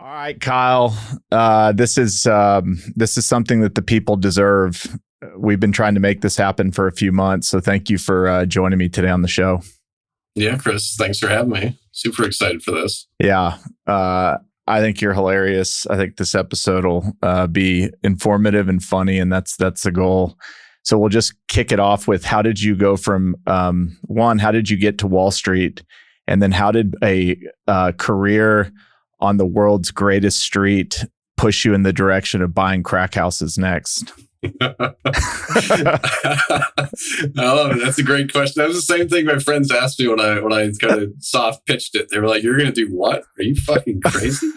All right, Kyle. This is something that the people deserve. We've been trying to make this happen for a few months, so thank you for joining me today on the show. Yeah, Chris, thanks for having me. Super excited for this. Yeah, I think you're hilarious. I think this episode will be informative and funny, and that's the goal. So we'll just kick it off with how did you go from one? How did you get to Wall Street, and then how did a career on the world's greatest street push you in the direction of buying crack houses next? Oh, that's a great question. That was the same thing my friends asked me when I kind of soft pitched it. They were like, "You're going to do what? Are you fucking crazy?"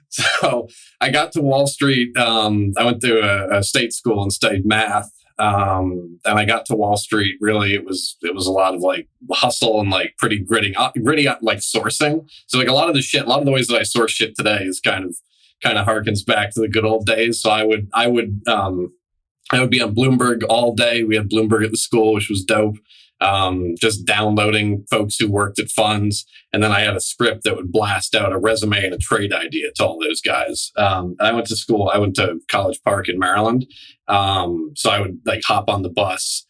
So I got to Wall Street. I went to a state school and studied math. And I got to Wall Street. Really, it was a lot of like hustle and like pretty gritty like sourcing. So like a lot of the ways that I source shit today is kind of harkens back to the good old days. So I would be on Bloomberg all day. We had Bloomberg at the school, which was dope. Just downloading folks who worked at funds. And then I had a script that would blast out a resume and a trade idea to all those guys. I went to College Park in Maryland. So I would like hop on the bus,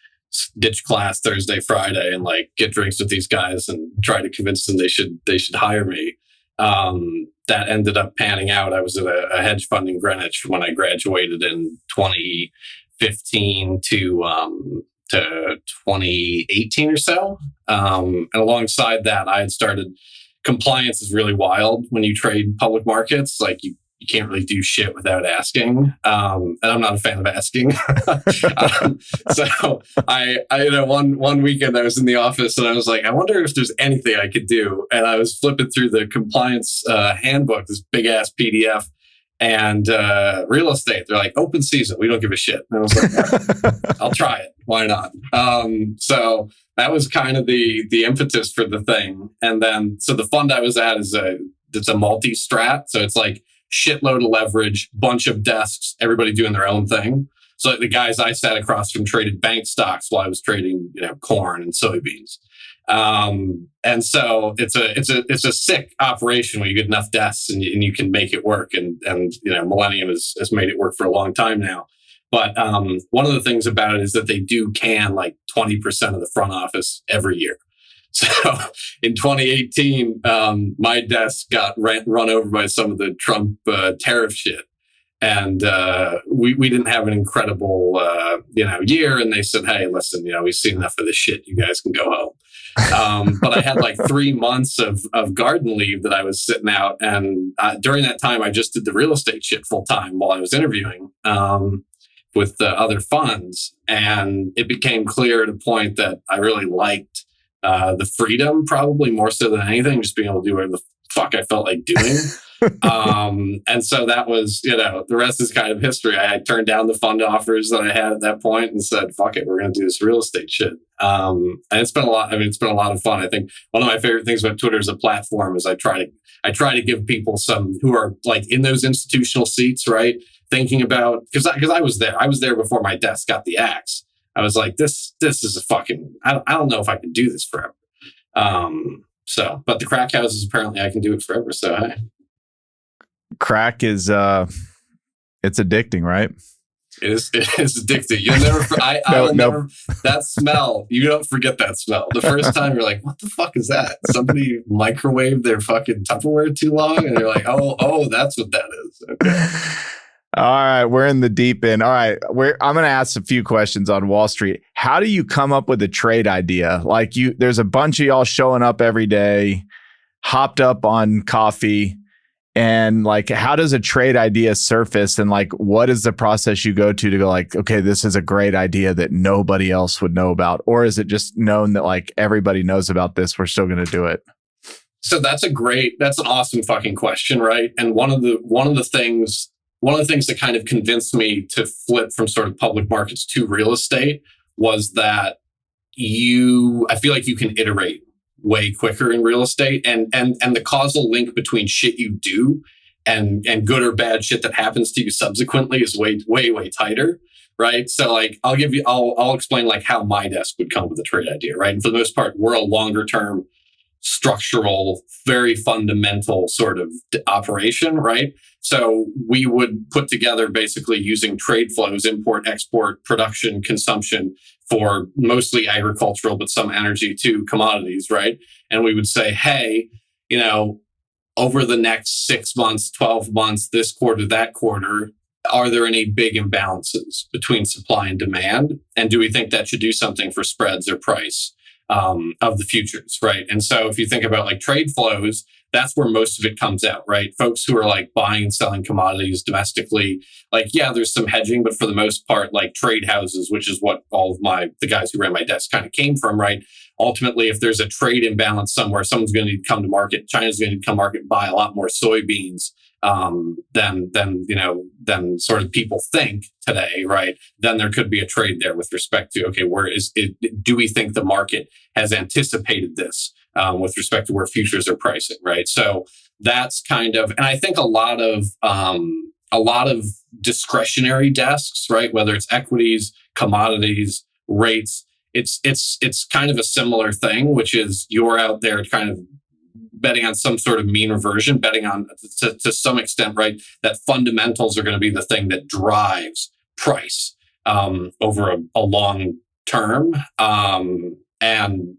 ditch class Thursday, Friday, and like get drinks with these guys and try to convince them they should hire me. That ended up panning out. I was at a hedge fund in Greenwich when I graduated in 2015 to 2018 or so. And alongside that, I had started. Compliance is really wild when you trade public markets. Like you can't really do shit without asking. And I'm not a fan of asking. So I one weekend I was in the office and I was like, I wonder if there's anything I could do. And I was flipping through the compliance handbook, this big ass PDF, and real estate. They're like, open season. We don't give a shit. And I was like, I'll try it. Why not? So that was kind of the impetus for the thing. And then, so the fund I was at it's a multi-strat. So it's like shitload of leverage, bunch of desks, everybody doing their own thing. So like the guys I sat across from traded bank stocks while I was trading, corn and soybeans. And so it's a sick operation when you get enough desks and you can make it work. And Millennium has made it work for a long time now. But one of the things about it is that they do can like 20% of the front office every year. So in 2018, my desk got run over by some of the Trump tariff shit. And we didn't have an incredible year. And they said, hey, listen, we've seen enough of this shit. You guys can go home. But I had like 3 months of garden leave that I was sitting out. And during that time, I just did the real estate shit full time while I was interviewing with other funds. And it became clear at a point that I really liked the freedom, probably more so than anything, just being able to do whatever the fuck I felt like doing. And so that was, the rest is kind of history. I turned down the fund offers that I had at that point and said, fuck it, we're going to do this real estate shit. And it's been a lot. It's been a lot of fun. I think one of my favorite things about Twitter as a platform is I try to give people some who are like in those institutional seats, right? Thinking about, because I was there before my desk got the axe. I was like, this is a fucking, I don't know if I can do this forever. But the crack houses, apparently I can do it forever. So, hey. Crack is, it's addicting, right? It is addicting. You'll never, never, that smell, you don't forget that smell. The first time you're like, what the fuck is that? Somebody microwaved their fucking Tupperware too long? And you're like, oh, that's what that is. Okay. All right, we're in the deep end. All right, I'm going to ask a few questions on Wall Street. How do you come up with a trade idea? Like there's a bunch of y'all showing up every day, hopped up on coffee, and like, how does a trade idea surface? And like, what is the process you go to go like, okay, this is a great idea that nobody else would know about? Or is it just known that like everybody knows about this, we're still going to do it? So that's an awesome fucking question, right? And one of the things that kind of convinced me to flip from sort of public markets to real estate was that I feel like you can iterate way quicker in real estate, and the causal link between shit you do and good or bad shit that happens to you subsequently is way tighter, right? So like I'll explain like how my desk would come with a trade idea, right? And for the most part, we're a longer term structural, very fundamental sort of operation, right? So we would put together basically using trade flows, import, export, production, consumption for mostly agricultural, but some energy too, commodities, right? And we would say, hey, over the next 6 months, 12 months, this quarter, that quarter, are there any big imbalances between supply and demand? And do we think that should do something for spreads or price of the futures, right? And so if you think about like trade flows, that's where most of it comes out, right? Folks who are like buying and selling commodities domestically, like, yeah, there's some hedging, but for the most part, like trade houses, which is what all of the guys who ran my desk kind of came from, right? Ultimately, if there's a trade imbalance somewhere, someone's going to need to come to market. China's going to come to market and buy a lot more soybeans than sort of people think today, right? Then there could be a trade there with respect to, okay, where is it? Do we think the market has anticipated this with respect to where futures are pricing, right? So that's kind of, and I think a lot of discretionary desks, right? Whether it's equities, commodities, rates, it's kind of a similar thing, which is you're out there kind of betting on some sort of mean reversion, betting on to some extent, right, that fundamentals are going to be the thing that drives price over a long term. And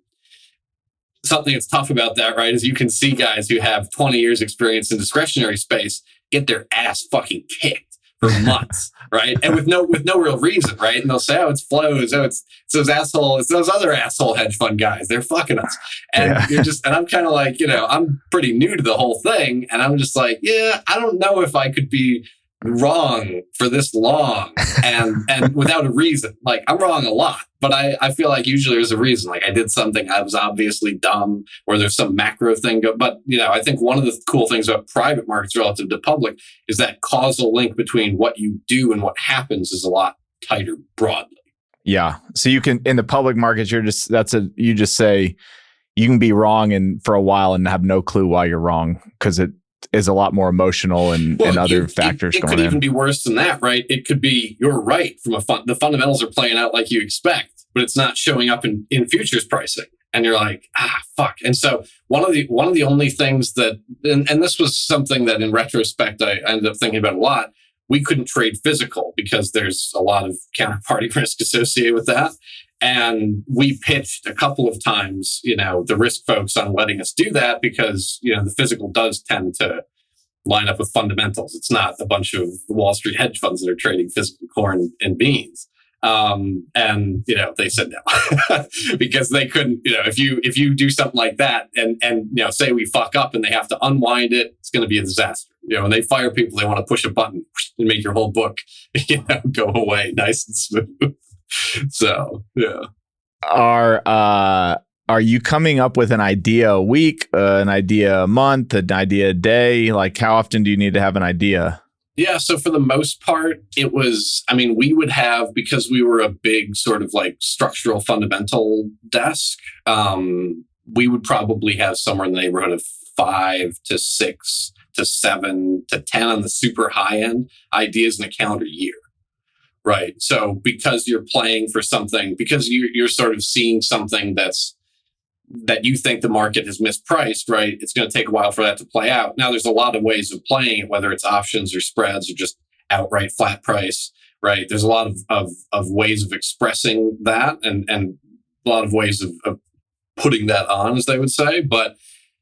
something that's tough about that, right, is you can see guys who have 20 years experience in discretionary space get their ass fucking kicked for months, right? And with no real reason, right? And they'll say, oh, it's flows, oh, it's those other asshole hedge fund guys, they're fucking us. And and I'm kind of like, I'm pretty new to the whole thing. And I'm just like, yeah, I don't know if I could be wrong for this long and without a reason. Like, I'm wrong a lot, but I feel like usually there's a reason. Like, I did something, I was obviously dumb, or there's some macro thing. But, I think one of the cool things about private markets relative to public is that causal link between what you do and what happens is a lot tighter broadly. Yeah. So you can, in the public markets, you just say you can be wrong and for a while and have no clue why you're wrong, because it is a lot more emotional and other factors going in. It could even be worse than that, right? It could be you're right from the fundamentals are playing out like you expect, but it's not showing up in futures pricing. And you're like, fuck. And so one of the only things that, and this was something that in retrospect, I ended up thinking about a lot. We couldn't trade physical because there's a lot of counterparty risk associated with that. And we pitched a couple of times, the risk folks on letting us do that because, the physical does tend to line up with fundamentals. It's not a bunch of Wallstreet hedge funds that are trading physical corn and beans. And they said no because they couldn't, if you do something like that and say we fuck up and they have to unwind it, it's going to be a disaster. When they fire people, they want to push a button and make your whole book, go away nice and smooth. So, yeah. Are you coming up with an idea a week, an idea a month, an idea a day? Like, how often do you need to have an idea? Yeah. So for the most part, it was, we would have, because we were a big sort of like structural fundamental desk, we would probably have somewhere in the neighborhood of 5 to 6 to 7 to 10 on the super high end ideas in a calendar year. Right. So because you're playing for something, because you're sort of seeing something that you think the market has mispriced, right? It's going to take a while for that to play out. Now, there's a lot of ways of playing it, whether it's options or spreads or just outright flat price, right? There's a lot of ways of expressing that and a lot of ways of putting that on, as they would say. But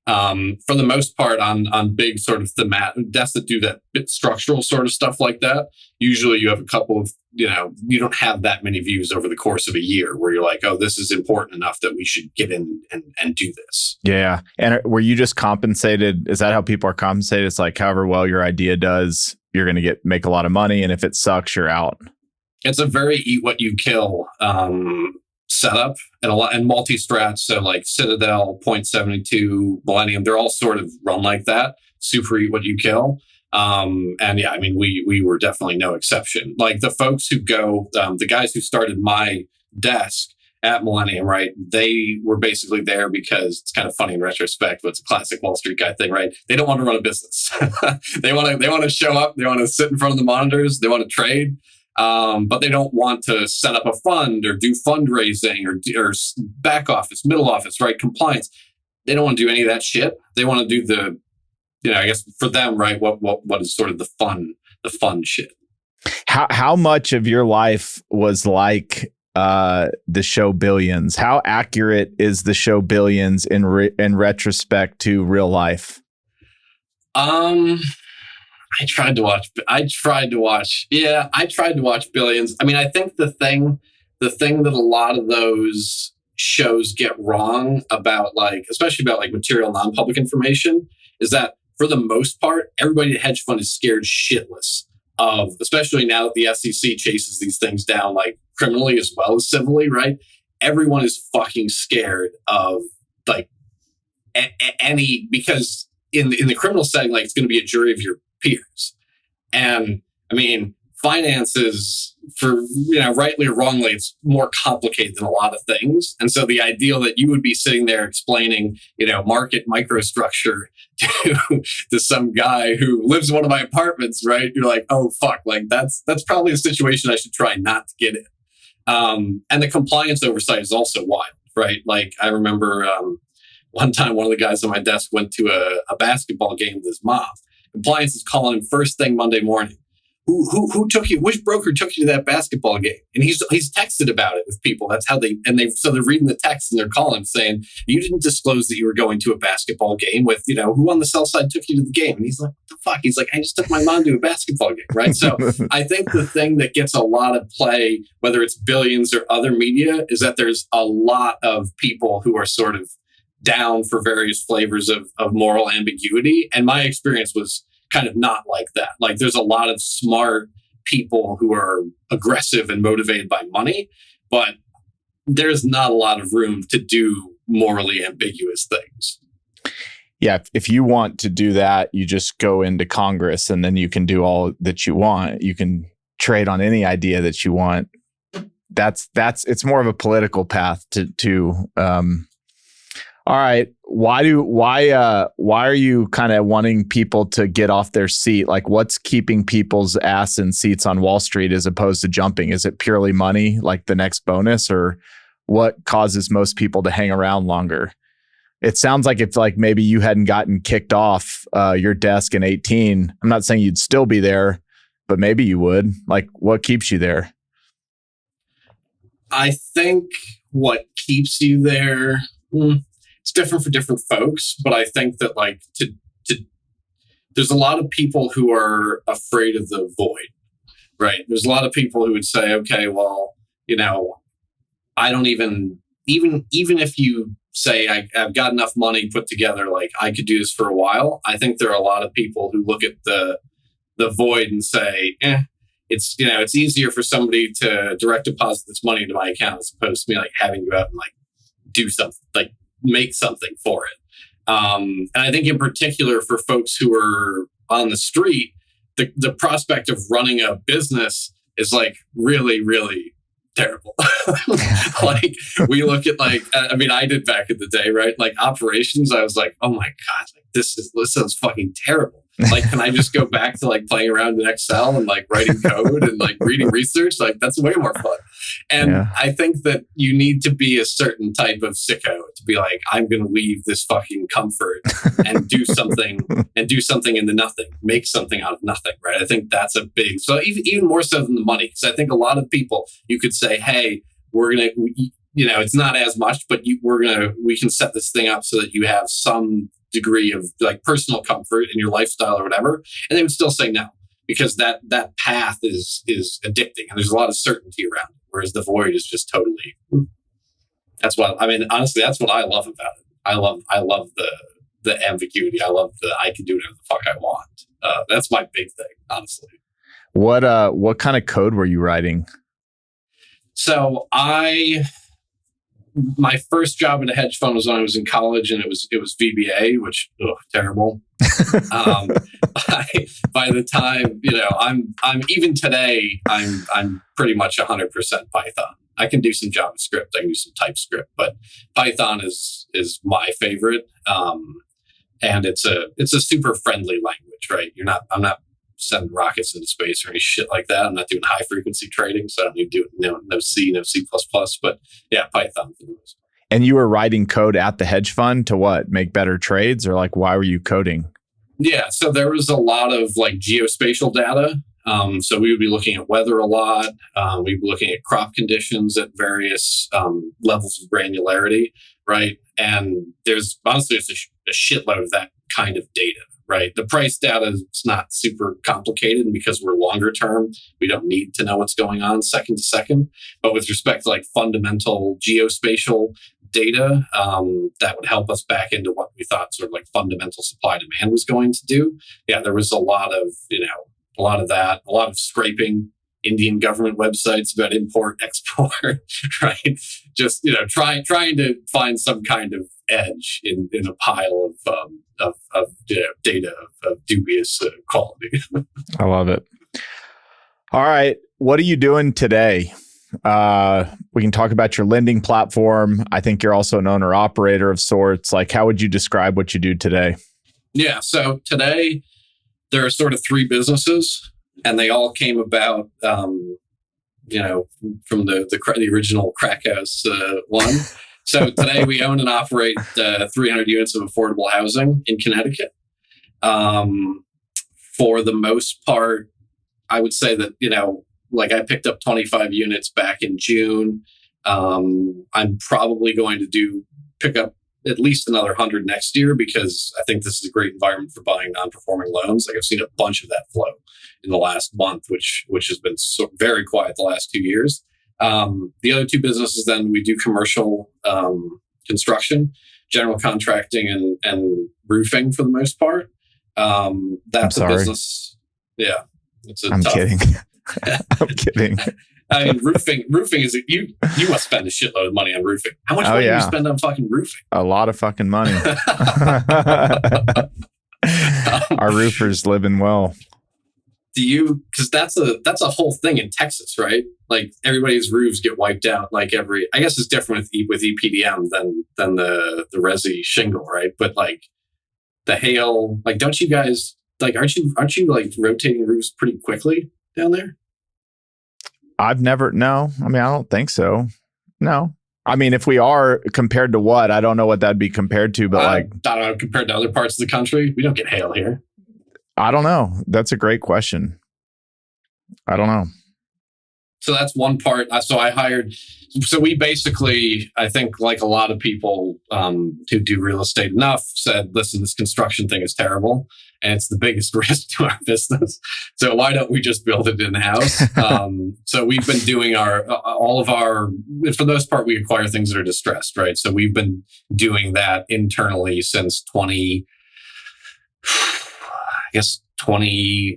for the most part, on big sort of thematic desks that do that bit structural sort of stuff like that, usually you have a couple of, you don't have that many views over the course of a year where you're like, oh, this is important enough that we should get in and do this. Yeah. And were you just compensated? Is that how people are compensated? It's like, however well your idea does, you're going to make a lot of money. And if it sucks, you're out. It's a very eat what you kill setup and multi-strats. So like Citadel, Point72, Millennium, they're all sort of run like that. Super eat what you kill. And yeah, we were definitely no exception. Like the folks who go, the guys who started my desk at Millennium, right? They were basically there because it's kind of funny in retrospect, but it's a classic Wall Street guy thing, right? They don't want to run a business. They want to show up. They want to sit in front of the monitors. They want to trade. But they don't want to set up a fund or do fundraising or back office, middle office, right? Compliance. they don't want to do any of that shit. They want to do the, I guess for them, right? What is sort of the fun shit. How much of your life was like the show Billions? How accurate is the show Billions in retrospect to real life? I tried to watch Billions. I mean, I think the thing that a lot of those shows get wrong about, like, especially about like material non-public information, is that for the most part, everybody at hedge fund is scared shitless of, especially now that the SEC chases these things down like criminally as well as civilly, right? Everyone is fucking scared of like any, because in the criminal setting, like, it's going to be a jury of your peers. And I mean, finances, for, rightly or wrongly, it's more complicated than a lot of things. And so the ideal that you would be sitting there explaining, market microstructure to some guy who lives in one of my apartments, right? You're like, oh, fuck, like that's probably a situation I should try not to get in. And the compliance oversight is also wild, right? Like, I remember one time one of the guys on my desk went to a basketball game with his mom. Compliance is calling him first thing Monday morning. Who took you? Which broker took you to that basketball game? And he's texted about it with people. That's how so they're reading the text and they're calling saying, you didn't disclose that you were going to a basketball game with, who on the sell side took you to the game? And he's like, what the fuck? He's like, I just took my mom to a basketball game, right? So I think the thing that gets a lot of play, whether it's Billions or other media, is that there's a lot of people who are sort of down for various flavors of moral ambiguity. And my experience was kind of not like that. Like, there's a lot of smart people who are aggressive and motivated by money, but there's not a lot of room to do morally ambiguous things. Yeah, if you want to do that, you just go into Congress and then you can do all that you want. You can trade on any idea that you want. It's more of a political path to all right. Why are you kind of wanting people to get off their seat? Like, what's keeping people's ass in seats on Wall Street as opposed to jumping? Is it purely money, like the next bonus, or what causes most people to hang around longer? It sounds like it's like maybe you hadn't gotten kicked off your desk in 18. I'm not saying you'd still be there, but maybe you would. Like, what keeps you there? I think what keeps you there, it's different for different folks, but I think that, like, there's a lot of people who are afraid of the void, right? There's a lot of people who would say, okay, well, I don't even if you say I've got enough money put together, like, I could do this for a while. I think there are a lot of people who look at the void and say, it's easier for somebody to direct deposit this money into my account as opposed to me, like, having you out and, like, do something, like, make something for it. And I think in particular for folks who are on the street, the prospect of running a business is, like, really, really terrible. Like, we look at, like, I did back in the day, right? Like, operations, I was like, oh my God, like, this sounds fucking terrible. Like, can I just go back to, like, playing around in Excel and, like, writing code and, like, reading research? Like, that's way more fun. And yeah. I think that you need to be a certain type of sicko to be like, I'm going to leave this fucking comfort and do something in the nothing, make something out of nothing, right? I think that's a big, so even more so than the money, because I think a lot of people, you could say, hey, we're going to, it's not as much, but we can set this thing up so that you have some degree of, like, personal comfort in your lifestyle or whatever. And they would still say no, because that path is addicting and there's a lot of certainty around it. Whereas the void is just totally, honestly, that's what I love about it. I love the ambiguity. I love I can do whatever the fuck I want. That's my big thing, honestly. What kind of code were you writing? So my first job at a hedge fund was when I was in college, and it was VBA, which terrible. By the time I'm even today, I'm pretty much 100% Python. I can do some JavaScript, I can do some TypeScript, but Python is my favorite. And it's a super friendly language, right? I'm not sending rockets into space or any shit like that. I'm not doing high frequency trading, so I don't need to do no C, no C++. But yeah, Python for the most part. And you were writing code at the hedge fund to what? Make better trades, or like, why were you coding? Yeah, so there was a lot of like geospatial data. So we would be looking at weather a lot. We'd be looking at crop conditions at various levels of granularity, right? And there's honestly a shitload of that kind of data, right? The price data is not super complicated, and because we're longer term, we don't need to know what's going on second to second. But with respect to like fundamental geospatial data that would help us back into what we thought sort of like fundamental supply demand was going to do. Yeah, there was a lot of that, a lot of scraping Indian government websites about import, export, right? Just, trying to find some kind of edge in a pile of data of dubious quality. I love it. All right. What are you doing today? We can talk about your lending platform. I think you're also an owner operator of sorts. Like, how would you describe what you do today? Yeah. So today there are sort of three businesses, and they all came about, from the original crack house one. So today we own and operate 300 units of affordable housing in Connecticut. For the most part, I would say that, like I picked up 25 units back in June. I'm probably going to pick up at least another 100 next year, because I think this is a great environment for buying non-performing loans. Like I've seen a bunch of that flow in the last month, which has been very quiet the last 2 years. The other two businesses, then we do commercial construction, general contracting, and roofing for the most part. That's a business. Yeah. I'm kidding. I'm kidding. I mean, roofing is you must spend a shitload of money on roofing. How much money do you spend on fucking roofing? A lot of fucking money. Our roofers living well. Because that's a whole thing in Texas, right? Like everybody's roofs get wiped out. Like I guess it's different with EPDM than the resi shingle, right? But like the hail, like don't you guys like aren't you like rotating roofs pretty quickly down there? No. I mean, I don't think so. No. I mean, if we are compared to what, I don't know what that'd be compared to, but I don't know, compared to other parts of the country, we don't get hail here. I don't know. That's a great question. I don't know. So that's one part. So we basically, I think like a lot of people who do real estate enough said, listen, this construction thing is terrible and it's the biggest risk to our business. So why don't we just build it in-house? So we've been doing for the most part, we acquire things that are distressed, right? So we've been doing that internally since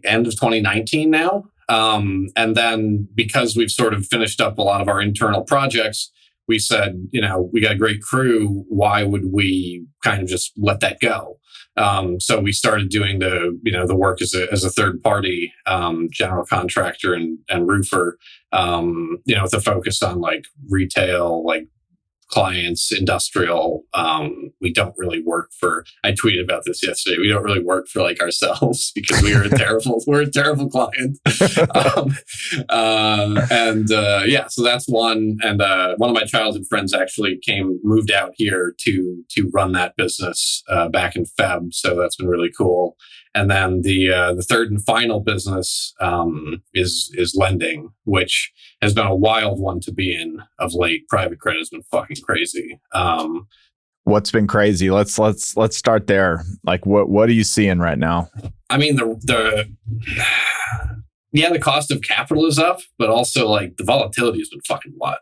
end of 2019 now. And then because we've sort of finished up a lot of our internal projects, we said, we got a great crew. Why would we kind of just let that go? So we started doing the work as a third party, general contractor and roofer, with a focus on like retail, like clients, industrial. We don't really work for, I tweeted about this yesterday. We don't really work for like ourselves because we're a terrible client. So that's one. And one of my childhood friends actually moved out here to run that business back in Feb. So that's been really cool. And then the third and final business is lending, which has been a wild one to be in of late. Private credit has been fucking crazy. What's been crazy? Let's start there. Like, what are you seeing right now? I mean, the cost of capital is up, but also like the volatility has been fucking wild.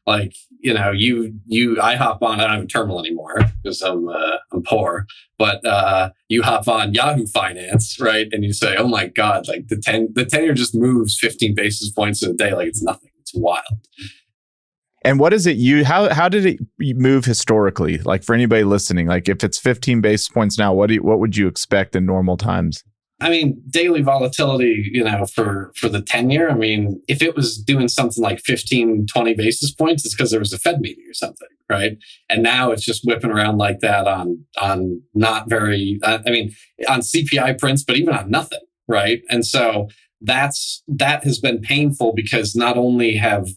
Like, I hop on, I don't have a terminal anymore because I'm poor, but you hop on Yahoo Finance, right? And you say, oh my God, like the 10-year just moves 15 basis points in a day. Like it's nothing. It's wild. And what is it how did it move historically? Like for anybody listening, like if it's 15 basis points now, what would you expect in normal times? I mean, daily volatility, for the 10-year, I mean, if it was doing something like 15, 20 basis points, it's because there was a Fed meeting or something, right? And now it's just whipping around like that on not very, on CPI prints, but even on nothing, right? And so that has been painful because not only have,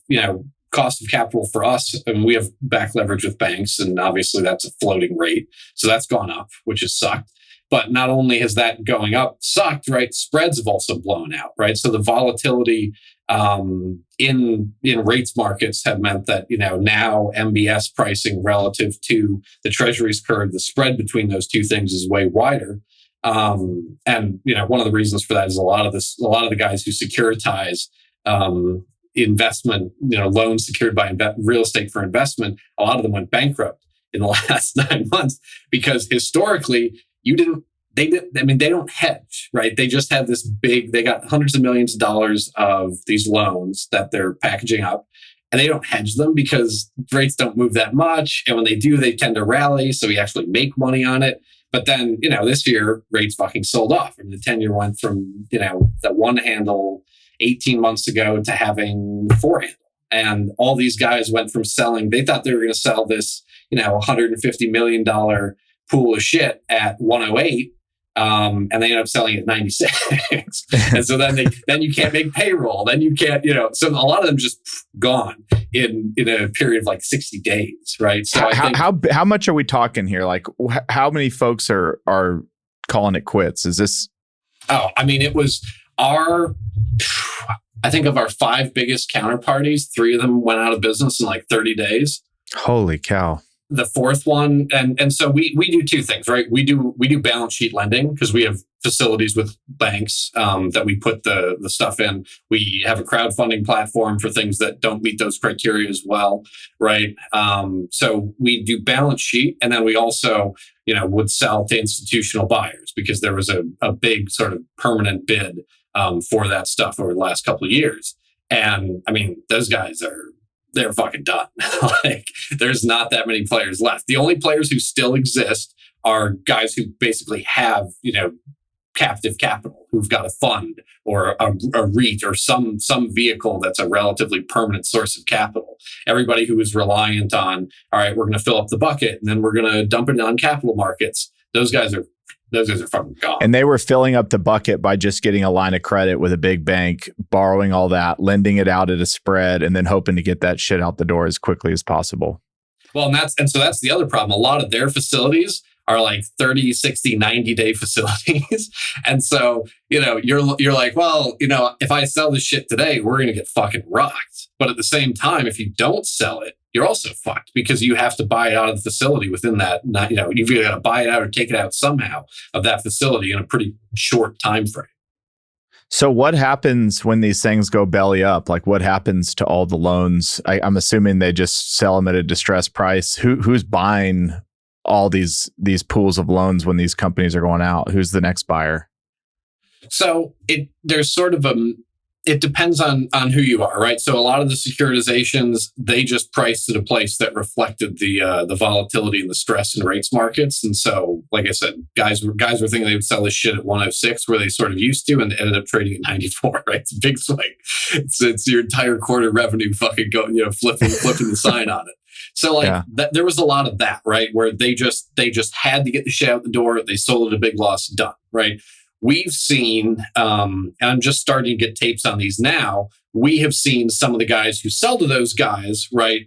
cost of capital for us, and we have back leverage with banks, and obviously that's a floating rate. So that's gone up, which has sucked. But not only has that going up sucked, right? Spreads have also blown out, right? So the volatility in rates markets have meant that, now MBS pricing relative to the treasuries curve, the spread between those two things is way wider. And one of the reasons for that is a lot of the guys who securitize investment, loans secured by real estate for investment, a lot of them went bankrupt in the last 9 months because historically they don't hedge, right? They just have they got hundreds of millions of dollars of these loans that they're packaging up, and they don't hedge them because rates don't move that much. And when they do, they tend to rally. So we actually make money on it. But then, this year rates fucking sold off. I mean, the 10-year went from, the one handle 18 months ago to having 4 handle. And all these guys went from selling, they thought they were going to sell this, $150 million pool of shit at 108. And they end up selling at 96. And so then you can't make payroll. Then you can't, so a lot of them just gone in a period of like 60 days. Right. So how much are we talking here? Like how many folks are calling it quits? Is this? Oh, I mean, it was I think of our 5 biggest counterparties, 3 of them went out of business in like 30 days. Holy cow. The 4th one, and so we do 2 things, right? We do balance sheet lending because we have facilities with banks that we put the stuff in. We have a crowdfunding platform for things that don't meet those criteria as well, right? So we do balance sheet, and then we also, would sell to institutional buyers because there was a big sort of permanent bid for that stuff over the last couple of years. And I mean, those guys they're fucking done. Like, there's not that many players left. The only players who still exist are guys who basically have, captive capital, who've got a fund or a REIT or some vehicle that's a relatively permanent source of capital. Everybody who is reliant on, all right, we're going to fill up the bucket and then we're going to dump it on capital markets. Those guys are fucking gone. And they were filling up the bucket by just getting a line of credit with a big bank, borrowing all that, lending it out at a spread, and then hoping to get that shit out the door as quickly as possible. Well, so that's the other problem. A lot of their facilities are like 30, 60, 90-day facilities. And so, you're like, well, if I sell this shit today, we're going to get fucking rocked. But at the same time, if you don't sell it, you're also fucked because you have to buy it out of the facility within that, you've got to buy it out or take it out somehow of that facility in a pretty short time frame. So what happens when these things go belly up? Like what happens to all the loans? I'm assuming they just sell them at a distressed price. Who's buying all these pools of loans when these companies are going out? Who's the next buyer? So there's sort of it depends on who you are, right? So a lot of the securitizations, they just priced at a place that reflected the volatility and the stress in rates markets. And so, like I said, guys were thinking they would sell this shit at 106 where they sort of used to, and they ended up trading at 94, right? It's a big swing. It's your entire quarter revenue fucking going, flipping the sign on it. So there was a lot of that, right? Where they just had to get the shit out the door. They sold at a big loss, done, right? We've seen, and I'm just starting to get tapes on these now. We have seen some of the guys who sell to those guys, right,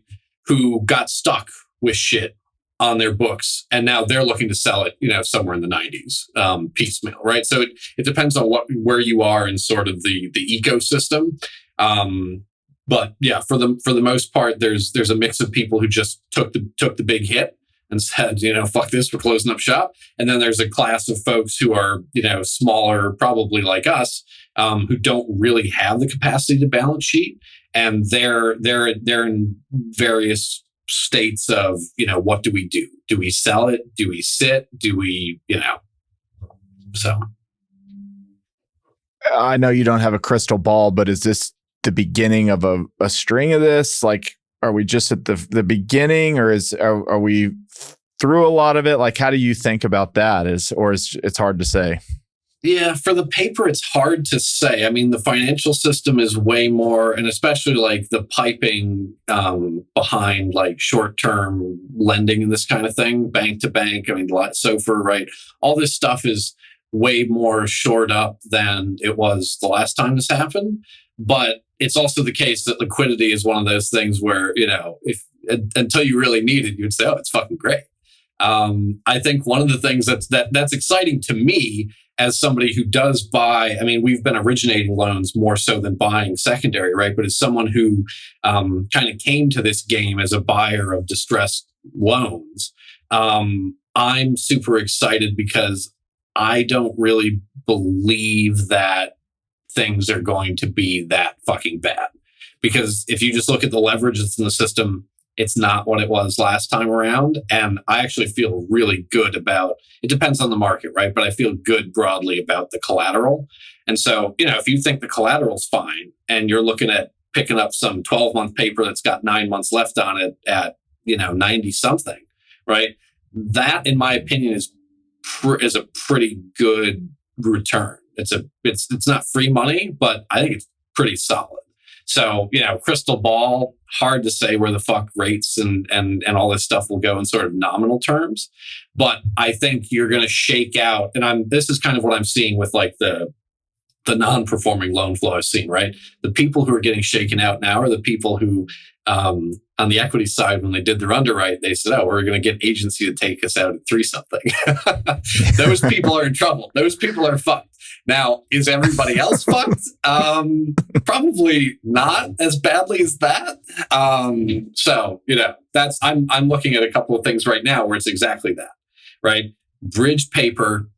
who got stuck with shit on their books, and now they're looking to sell it, somewhere in the 90s, piecemeal, right? So it depends on where you are in sort of the ecosystem. But yeah, for the most part, there's a mix of people who just took the big hit and said, fuck this, we're closing up shop. And then there's a class of folks who are, smaller, probably like us, who don't really have the capacity to balance sheet. And they're in various states of, what do we do? Do we sell it? Do we sit? Do we, so. I know you don't have a crystal ball, but is this the beginning of a string of this? Like, are we just at the beginning, or are we through a lot of it? Like, how do you think about that? It's hard to say. Yeah, for the paper, it's hard to say. I mean, the financial system is way more, and especially like the piping behind like short-term lending and this kind of thing, bank to bank. I mean, SOFR, right? All this stuff is way more shored up than it was the last time this happened. But it's also the case that liquidity is one of those things where, if until you really need it, you'd say, oh, it's fucking great. I think one of the things that's exciting to me as somebody who does buy, I mean, we've been originating loans more so than buying secondary, right? But as someone who kind of came to this game as a buyer of distressed loans, I'm super excited because I don't really believe that things are going to be that fucking bad. Because if you just look at the leverage that's in the system, it's not what it was last time around. And I actually feel really good about, it depends on the market, right? But I feel good broadly about the collateral. And so, if you think the collateral's fine and you're looking at picking up some 12-month paper that's got 9 months left on it at, 90 something, right? That, in my opinion, is a pretty good return. It's not free money, but I think it's pretty solid. So, crystal ball, hard to say where the fuck rates and all this stuff will go in sort of nominal terms. But I think you're going to shake out, and this is kind of what I'm seeing with like the non-performing loan flow I've seen, right? The people who are getting shaken out now are the people who, on the equity side, when they did their underwrite, they said, oh, we're going to get agency to take us out at 3 something. Those people are in trouble. Those people are fucked. Now, is everybody else fucked? Probably not as badly as that. So, I'm looking at a couple of things right now where it's exactly that, right? Bridge paper.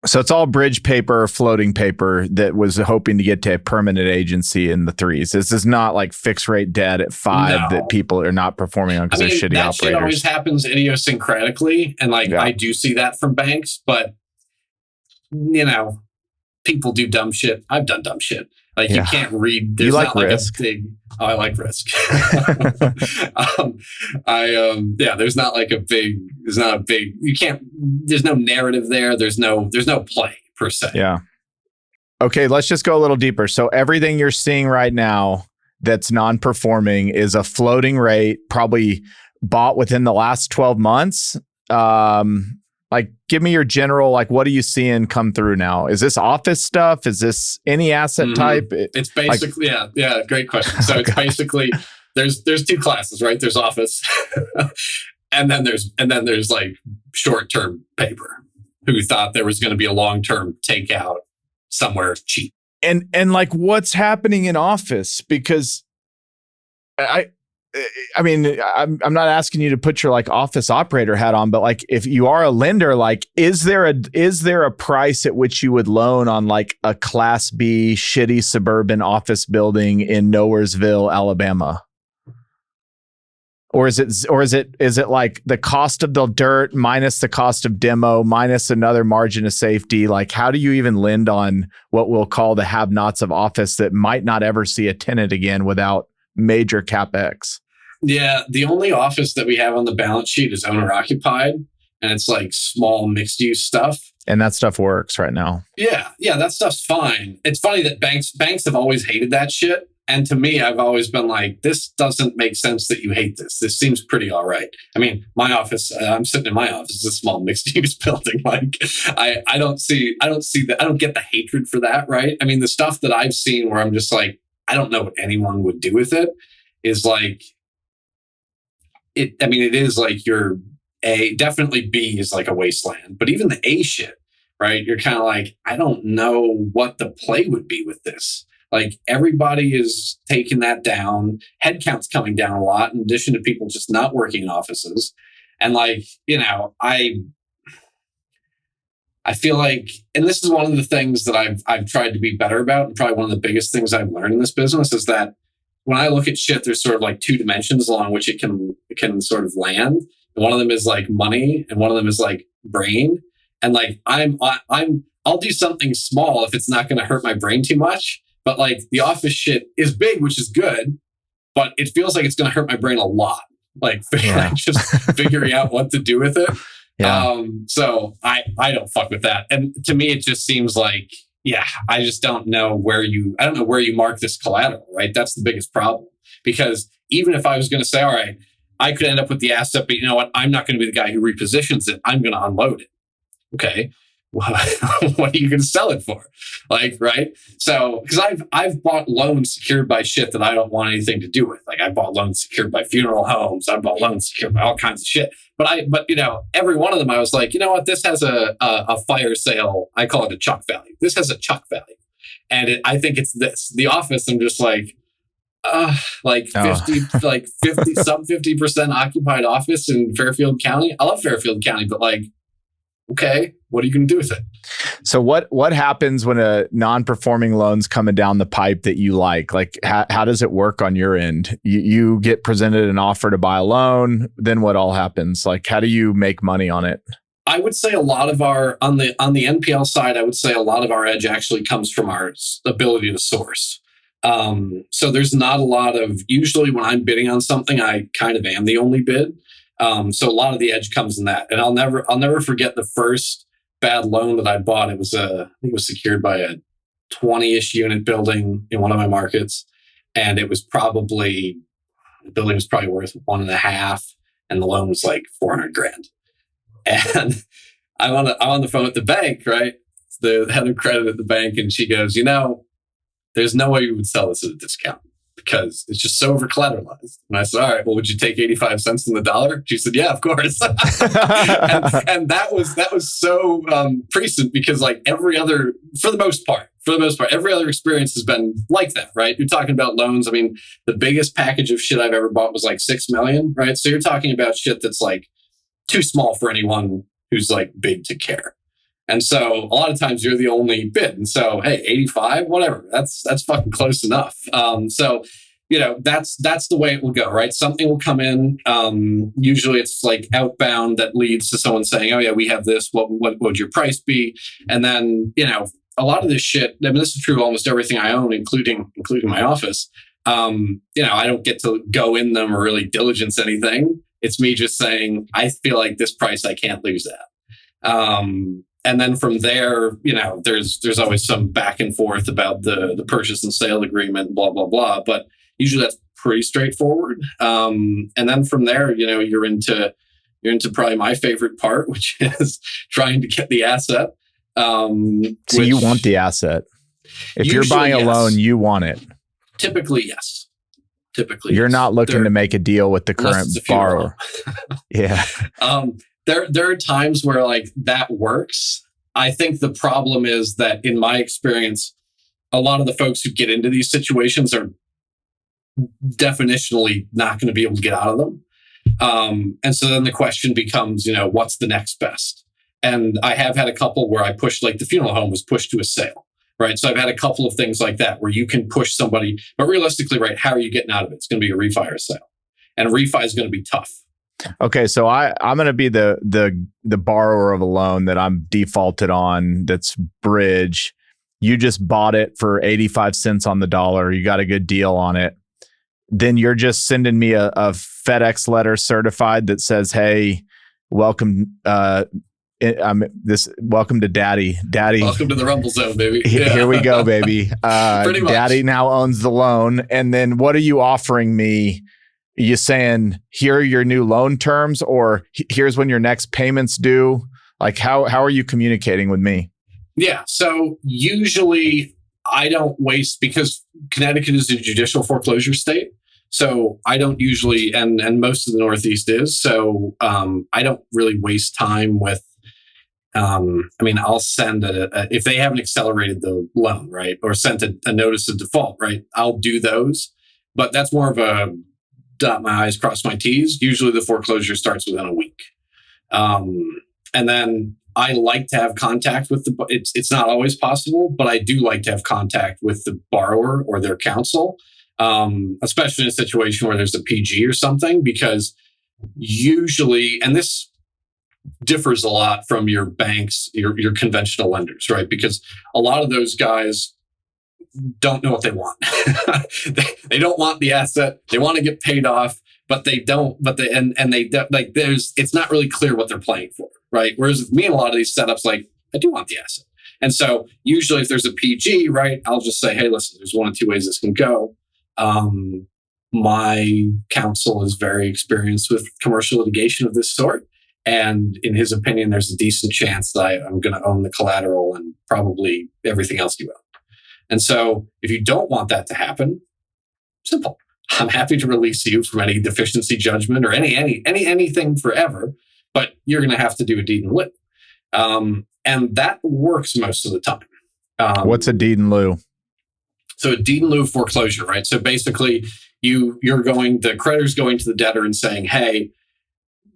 So it's all bridge paper, floating paper that was hoping to get to a permanent agency in the 3s. This is not like fixed rate debt at 5 that people are not performing on because they're shitty that operators. Shit always happens idiosyncratically. And I do see that from banks, but people do dumb shit. I've done dumb shit. You can't read. There's you like not risk. I like risk. There's not a big, you can't, there's no narrative there. There's no play per se. Yeah. Okay. Let's just go a little deeper. So everything you're seeing right now that's non-performing is a floating rate, probably bought within the last 12 months. Give me your general, what are you seeing come through now? Is this office stuff? Is this any asset type? It's basically, great question. So it's basically, there's 2 classes, right? There's office and then there's short-term paper who thought there was going to be a long-term takeout somewhere cheap. And what's happening in office? Because I'm not asking you to put your office operator hat on, but if you are a lender, is there a price at which you would loan on a Class B shitty suburban office building in Nowheresville, Alabama? Or is it the cost of the dirt minus the cost of demo minus another margin of safety? How do you even lend on what we'll call the have-nots of office that might not ever see a tenant again without major CapEx? Yeah, the only office that we have on the balance sheet is owner occupied, and it's small mixed use stuff. And that stuff works right now. Yeah, that stuff's fine. It's funny that banks have always hated that shit. And to me, I've always been this doesn't make sense that you hate this. This seems pretty all right. I mean, my office, I'm sitting in my office, it's a small mixed use building. I don't see that. I don't get the hatred for that, right? I mean, the stuff that I've seen where I'm just I don't know what anyone would do with it is it is your A, definitely B is a wasteland, but even the A shit, right? You're kind of I don't know what the play would be with this. Everybody is taking that down. Headcount's coming down a lot in addition to people just not working in offices. And I feel and this is one of the things that I've tried to be better about, and probably one of the biggest things I've learned in this business is that when I look at shit, there's sort of 2 dimensions along which it can sort of land. And one of them is money, and one of them is brain. And I'll do something small if it's not going to hurt my brain too much. But the office shit is big, which is good, but it feels like it's going to hurt my brain a lot. Just figuring out what to do with it. Yeah. So I don't fuck with that. And to me, it just seems I just don't know where you mark this collateral, right? That's the biggest problem. Because even if I was going to say, all right, I could end up with the asset, but you know what? I'm not going to be the guy who repositions it. I'm going to unload it. Okay. what are you going to sell it for? Like, right? So, because I've bought loans secured by shit that I don't want anything to do with. Like, I bought loans secured by funeral homes. I bought loans secured by all kinds of shit. But you know, every one of them, I was like, you know what? This has a fire sale. I call it a chuck value. This has a chuck value, and I think it's this. The Office, I'm just like, like 50, like 50, sub 50% occupied office in Fairfield County. I love Fairfield County, but like, okay, what are you going to do with it? So what happens when a non-performing loan's coming down the pipe that you like? Like, how does it work on your end? You get presented an offer to buy a loan. Then what all happens? Like, how do you make money on it? I would say a lot of our, on the NPL side, I would say a lot of our edge actually comes from our ability to source. So there's not a lot of, usually when I'm bidding on something, I kind of am the only bid. So a lot of the edge comes in that. And I'll never forget the first bad loan that I bought. It was I think it was secured by a 20-ish unit building in one of my markets. And the building was probably worth 1.5, and the loan was like $400,000. And I'm on the phone with the bank, right? The head of credit at the bank. And she goes, you know, there's no way you would sell this at a discount because it's just so over collateralized. And I said, all right, well, would you take 85 cents on the dollar? She said, yeah, of course. and that was so prescient because like for the most part, every other experience has been like that, right? You're talking about loans. I mean, the biggest package of shit I've ever bought was like $6 million, right? So you're talking about shit that's like too small for anyone who's like big to care. And so a lot of times you're the only bid. And so, hey, 85, whatever, that's fucking close enough. So, you know, that's the way it will go, right? Something will come in. Usually it's like outbound that leads to someone saying, oh yeah, we have this. What would your price be? And then, you know, a lot of this shit, I mean, this is true of almost everything I own, including my office. You know, I don't get to go in them or really diligence anything. It's me just saying, I feel like this price I can't lose at. And then from there, you know, there's always some back and forth about the purchase and sale agreement, blah, blah, blah. But usually that's pretty straightforward. And then from there, you know, you're into probably my favorite part, which is trying to get the asset. So you want the asset. If you're buying a loan, you want it. Typically, yes. You're not looking to make a deal with the current borrower. Yeah. There are times where like that works. I think the problem is that in my experience, a lot of the folks who get into these situations are definitionally not going to be able to get out of them. And so then the question becomes, you know, what's the next best? And I have had a couple where I pushed, like the funeral home was pushed to a sale, right? So I've had a couple of things like that where you can push somebody, but realistically, right, how are you getting out of it? It's going to be a refi or a sale. And a refi is going to be tough. Okay, so I'm going to be the borrower of a loan that I'm defaulted on. That's bridge. You just bought it for 85 cents on the dollar. You got a good deal on it. Then you're just sending me a FedEx letter certified that says, "Hey, welcome. Welcome to Daddy. Welcome to the Rumble Zone, baby. Here we go, baby. Pretty much. Daddy now owns the loan." And then what are you offering me? You saying, here are your new loan terms, or here's when your next payments due? Like, how are you communicating with me? Yeah. So usually I don't waste, because Connecticut is a judicial foreclosure state. So I don't usually, and most of the Northeast is. So I don't really waste time with, I mean, I'll send if they haven't accelerated the loan, right? Or sent a notice of default, right? I'll do those, but that's more of a dot my I's, cross my T's. Usually the foreclosure starts within a week. And then I like to have contact with it's not always possible, but I do like to have contact with the borrower or their counsel, especially in a situation where there's a PG or something, because usually, and this differs a lot from your banks, your conventional lenders, right? Because a lot of those guys don't know what they want. They don't want the asset. They want to get paid off, but they don't. It's not really clear what they're playing for, right? Whereas with me in a lot of these setups, like, I do want the asset. And so usually if there's a PG, right, I'll just say, hey, listen, there's one of two ways this can go. My counsel is very experienced with commercial litigation of this sort. And in his opinion, there's a decent chance that I'm going to own the collateral and probably everything else you own. And so if you don't want that to happen, simple. I'm happy to release you from any deficiency judgment or anything forever, but you're going to have to do a deed in lieu. And that works most of the time. What's a deed in lieu? So a deed in lieu of foreclosure, right? So basically the creditor's going to the debtor and saying, hey,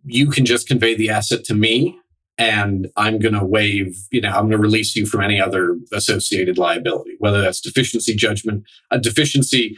you can just convey the asset to me and I'm going to waive, I'm going to release you from any other associated liability, whether that's deficiency judgment, a deficiency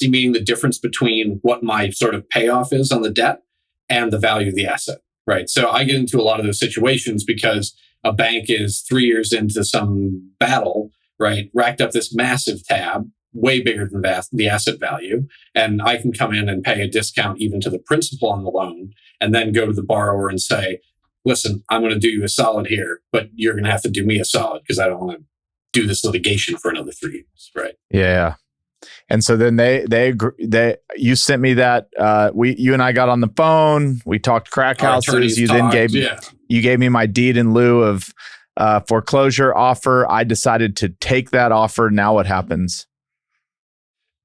meaning the difference between what my sort of payoff is on the debt and the value of the asset, right? So I get into a lot of those situations because a bank is 3 years into some battle, right? Racked up this massive tab, way bigger than the asset value. And I can come in and pay a discount even to the principal on the loan and then go to the borrower and say, listen, I'm going to do you a solid here, but you're going to have to do me a solid because I don't want to do this litigation for another 3 years, right? Yeah. And so then you sent me that, you and I got on the phone, we talked crack houses. You gave me my deed in lieu of foreclosure offer. I decided to take that offer. Now what happens?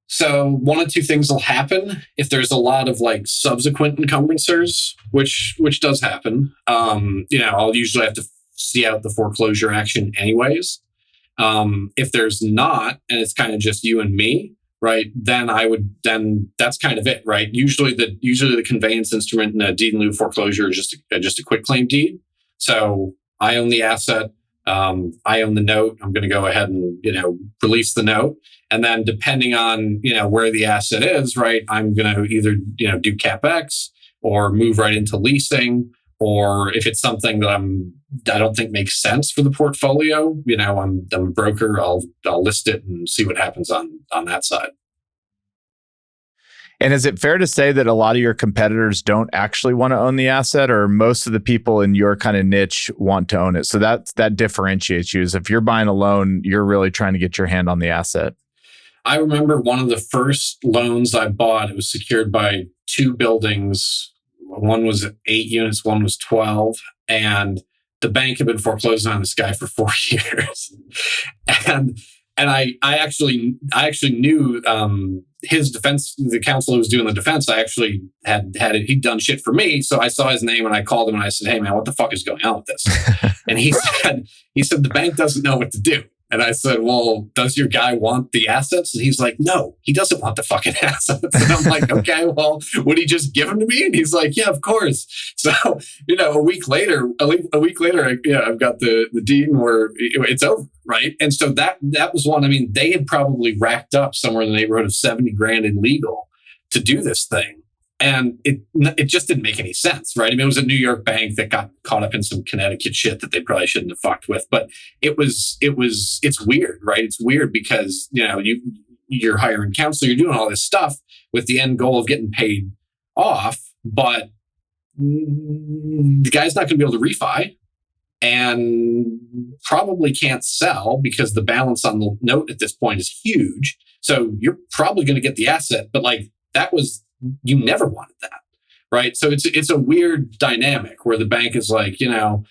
So one of two things will happen if there's a lot of like subsequent encumbrances, which does happen. I'll usually have to see out the foreclosure action anyways. If there's not, and it's kind of just you and me, right? Then that's kind of it, right? Usually the conveyance instrument in a deed in lieu of foreclosure is just a quit claim deed. So I own the asset. I own the note. I'm going to go ahead and, release the note. And then depending on, where the asset is, right, I'm going to either, do CapEx or move right into leasing. Or if it's something that I don't think makes sense for the portfolio, I'm a broker. I'll list it and see what happens on that side. And is it fair to say that a lot of your competitors don't actually want to own the asset, or most of the people in your kind of niche want to own it? So that differentiates you. Is if you're buying a loan, you're really trying to get your hand on the asset. I remember one of the first loans I bought, it was secured by 2 buildings. One was 8 units, one was 12. And the bank had been foreclosing on this guy for 4 years. And I actually knew his defense, the counsel who was doing the defense. I actually had it. He'd done shit for me, so I saw his name and I called him and I said, "Hey man, what the fuck is going on with this?" And he said the bank doesn't know what to do. And I said, "Well, does your guy want the assets?" And he's like, "No, he doesn't want the fucking assets." And I'm like, "Okay, well, would he just give them to me?" And he's like, "Yeah, of course." So, a week later, I've got the deed where it's over, right? And so that was one. I mean, they had probably racked up somewhere in the neighborhood of $70,000 in legal to do this thing. And it just didn't make any sense, right? I mean, it was a New York bank that got caught up in some Connecticut shit that they probably shouldn't have fucked with. But it's weird, right? It's weird because, you're hiring counsel, you're doing all this stuff with the end goal of getting paid off, but the guy's not going to be able to refi and probably can't sell because the balance on the note at this point is huge. So you're probably going to get the asset, but you never wanted that, right? So it's a weird dynamic where the bank is like, we're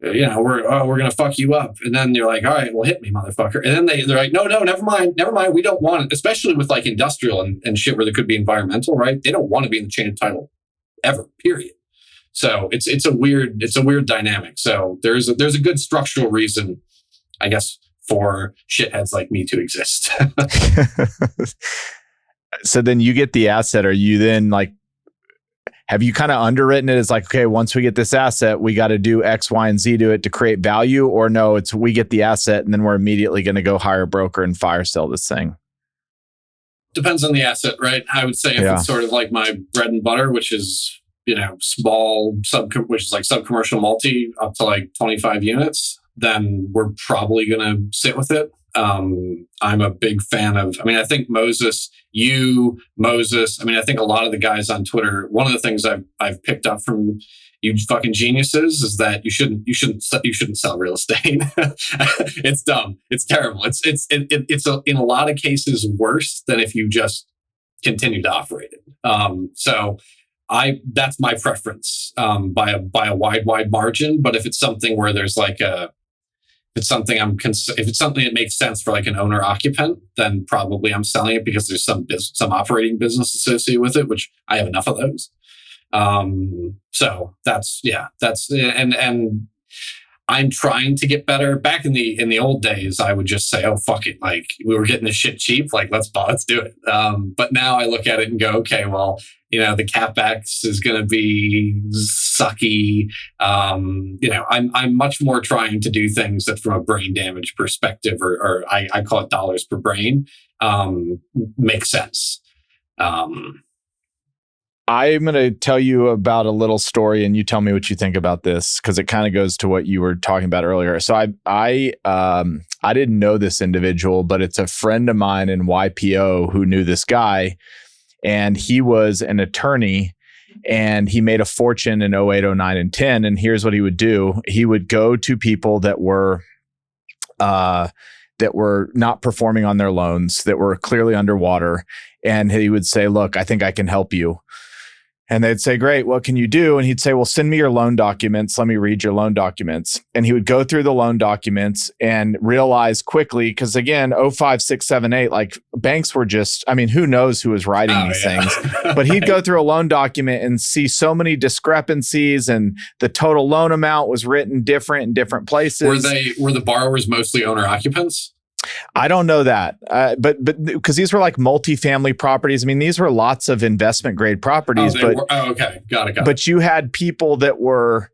going to fuck you up. And then you're like, all right, well, hit me, motherfucker. And then they're like, no, never mind. We don't want it, especially with like industrial and shit where there could be environmental, right? They don't want to be in the chain of title ever, period. So it's a weird dynamic. So there's a good structural reason, I guess, for shitheads like me to exist. So then you get the asset. Are you then like, have you kind of underwritten it as like, okay, once we get this asset, we got to do X, Y, and Z to it to create value? Or no, it's we get the asset and then we're immediately going to go hire a broker and fire sell this thing? Depends on the asset, right? I would say if it's sort of like my bread and butter, which is, small which is like sub-commercial multi up to like 25 units, then we're probably going to sit with it. I'm a big fan of, I think Moses, I think a lot of the guys on Twitter, one of the things I've picked up from you fucking geniuses is that you shouldn't sell real estate. It's dumb. It's terrible. It's in a lot of cases worse than if you just continue to operate it. So that's my preference by a wide margin. But if it's something where there's like if it's something that makes sense for like an owner occupant, then probably I'm selling it because there's some operating business associated with it, which I have enough of those. So that's and I'm trying to get better. Back in the old days, I would just say, "Oh fuck it!" Like we were getting this shit cheap. Like let's do it. But now I look at it and go, "Okay, well, the capex is going to be sucky." I'm much more trying to do things that, from a brain damage perspective, or I call it dollars per brain, make sense. I'm going to tell you about a little story, and you tell me what you think about this, because it kind of goes to what you were talking about earlier. So I didn't know this individual, but it's a friend of mine in YPO who knew this guy, and he was an attorney, and he made a fortune in 08, 09, and 10. And here's what he would do. He would go to people that were not performing on their loans, that were clearly underwater, and he would say, "Look, I think I can help you." And they'd say, "Great, what can you do?" And he'd say, "Well, send me your loan documents. Let me read your loan documents." And he would go through the loan documents and realize quickly, because again, 05, 6, 7, 8, like banks were just, who knows who was writing these things. But he'd go through a loan document and see so many discrepancies, and the total loan amount was written different in different places. Were the borrowers mostly owner occupants? I don't know that, but because these were like multifamily properties. These were lots of investment grade properties. Okay, got it. But you had people that were,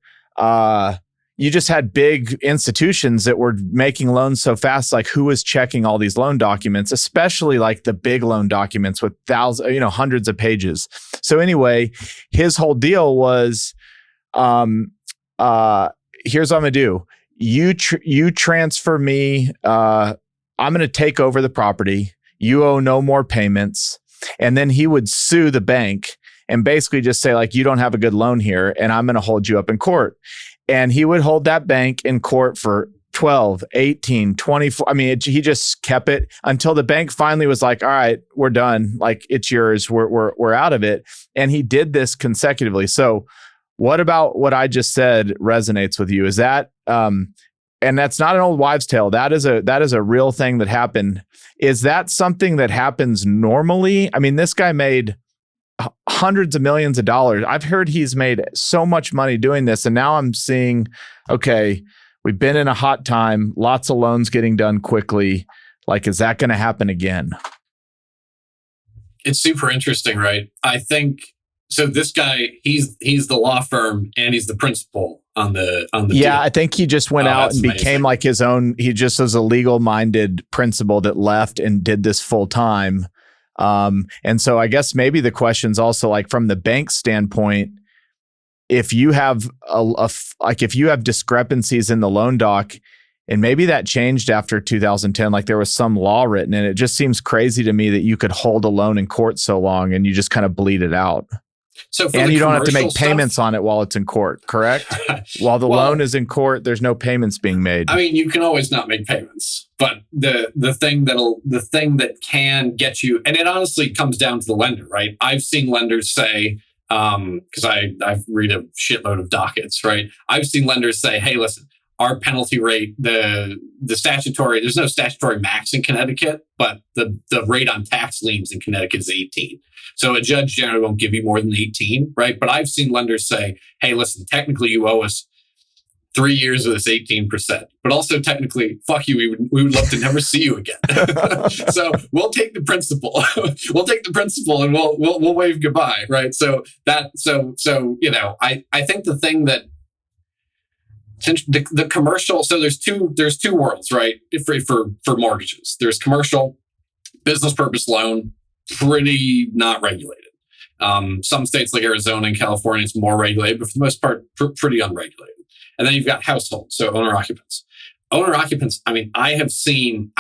you just had big institutions that were making loans so fast. Like, who was checking all these loan documents, especially like the big loan documents with hundreds of pages. So anyway, his whole deal was, here's what I'm gonna do. You transfer me. I'm going to take over the property. You owe no more payments. And then he would sue the bank and basically just say, like, you don't have a good loan here, and I'm going to hold you up in court. And he would hold that bank in court for 12, 18, 24. He just kept it until the bank finally was like, "All right, we're done. Like, it's yours. We're out of it." And he did this consecutively. So what about what I just said resonates with you? Is that, and that's not an old wives' tale. That is a real thing that happened. Is that something that happens normally? This guy made hundreds of millions of dollars. I've heard he's made so much money doing this. And now I'm seeing, okay, we've been in a hot time, lots of loans getting done quickly. Like, is that going to happen again? It's super interesting, right? I think so. This guy, he's the law firm and he's the principal on the yeah deal. I think he just went out and became like his own. He just was a legal minded principal that left and did this full time. And so I guess maybe the question's also like, from the bank standpoint, if you have if you have discrepancies in the loan doc, and maybe that changed after 2010, like there was some law written, and it just seems crazy to me that you could hold a loan in court so long and you just kind of bleed it out. So and you don't have to make payments on it while it's in court, correct? While the loan is in court, there's no payments being made. You can always not make payments, but the thing that can get you, and it honestly comes down to the lender, right? I've seen lenders say, because I read a shitload of dockets, right? I've seen lenders say, "Hey, listen, our penalty rate, the statutory, there's no statutory max in Connecticut, but the rate on tax liens in Connecticut is 18. So a judge generally won't give you more than 18, right? But I've seen lenders say, "Hey, listen, technically you owe us 3 years of this 18%, but also technically, fuck you, we would love to never see you again." So we'll take the principal. We'll take the principal and we'll wave goodbye, right? So I think the thing that the commercial, so there's two worlds, right? For mortgages, there's commercial, business purpose loan, pretty not regulated. Some states like Arizona and California, it's more regulated, but for the most part, pretty unregulated. And then you've got households, so owner occupants. Owner occupants, I've seen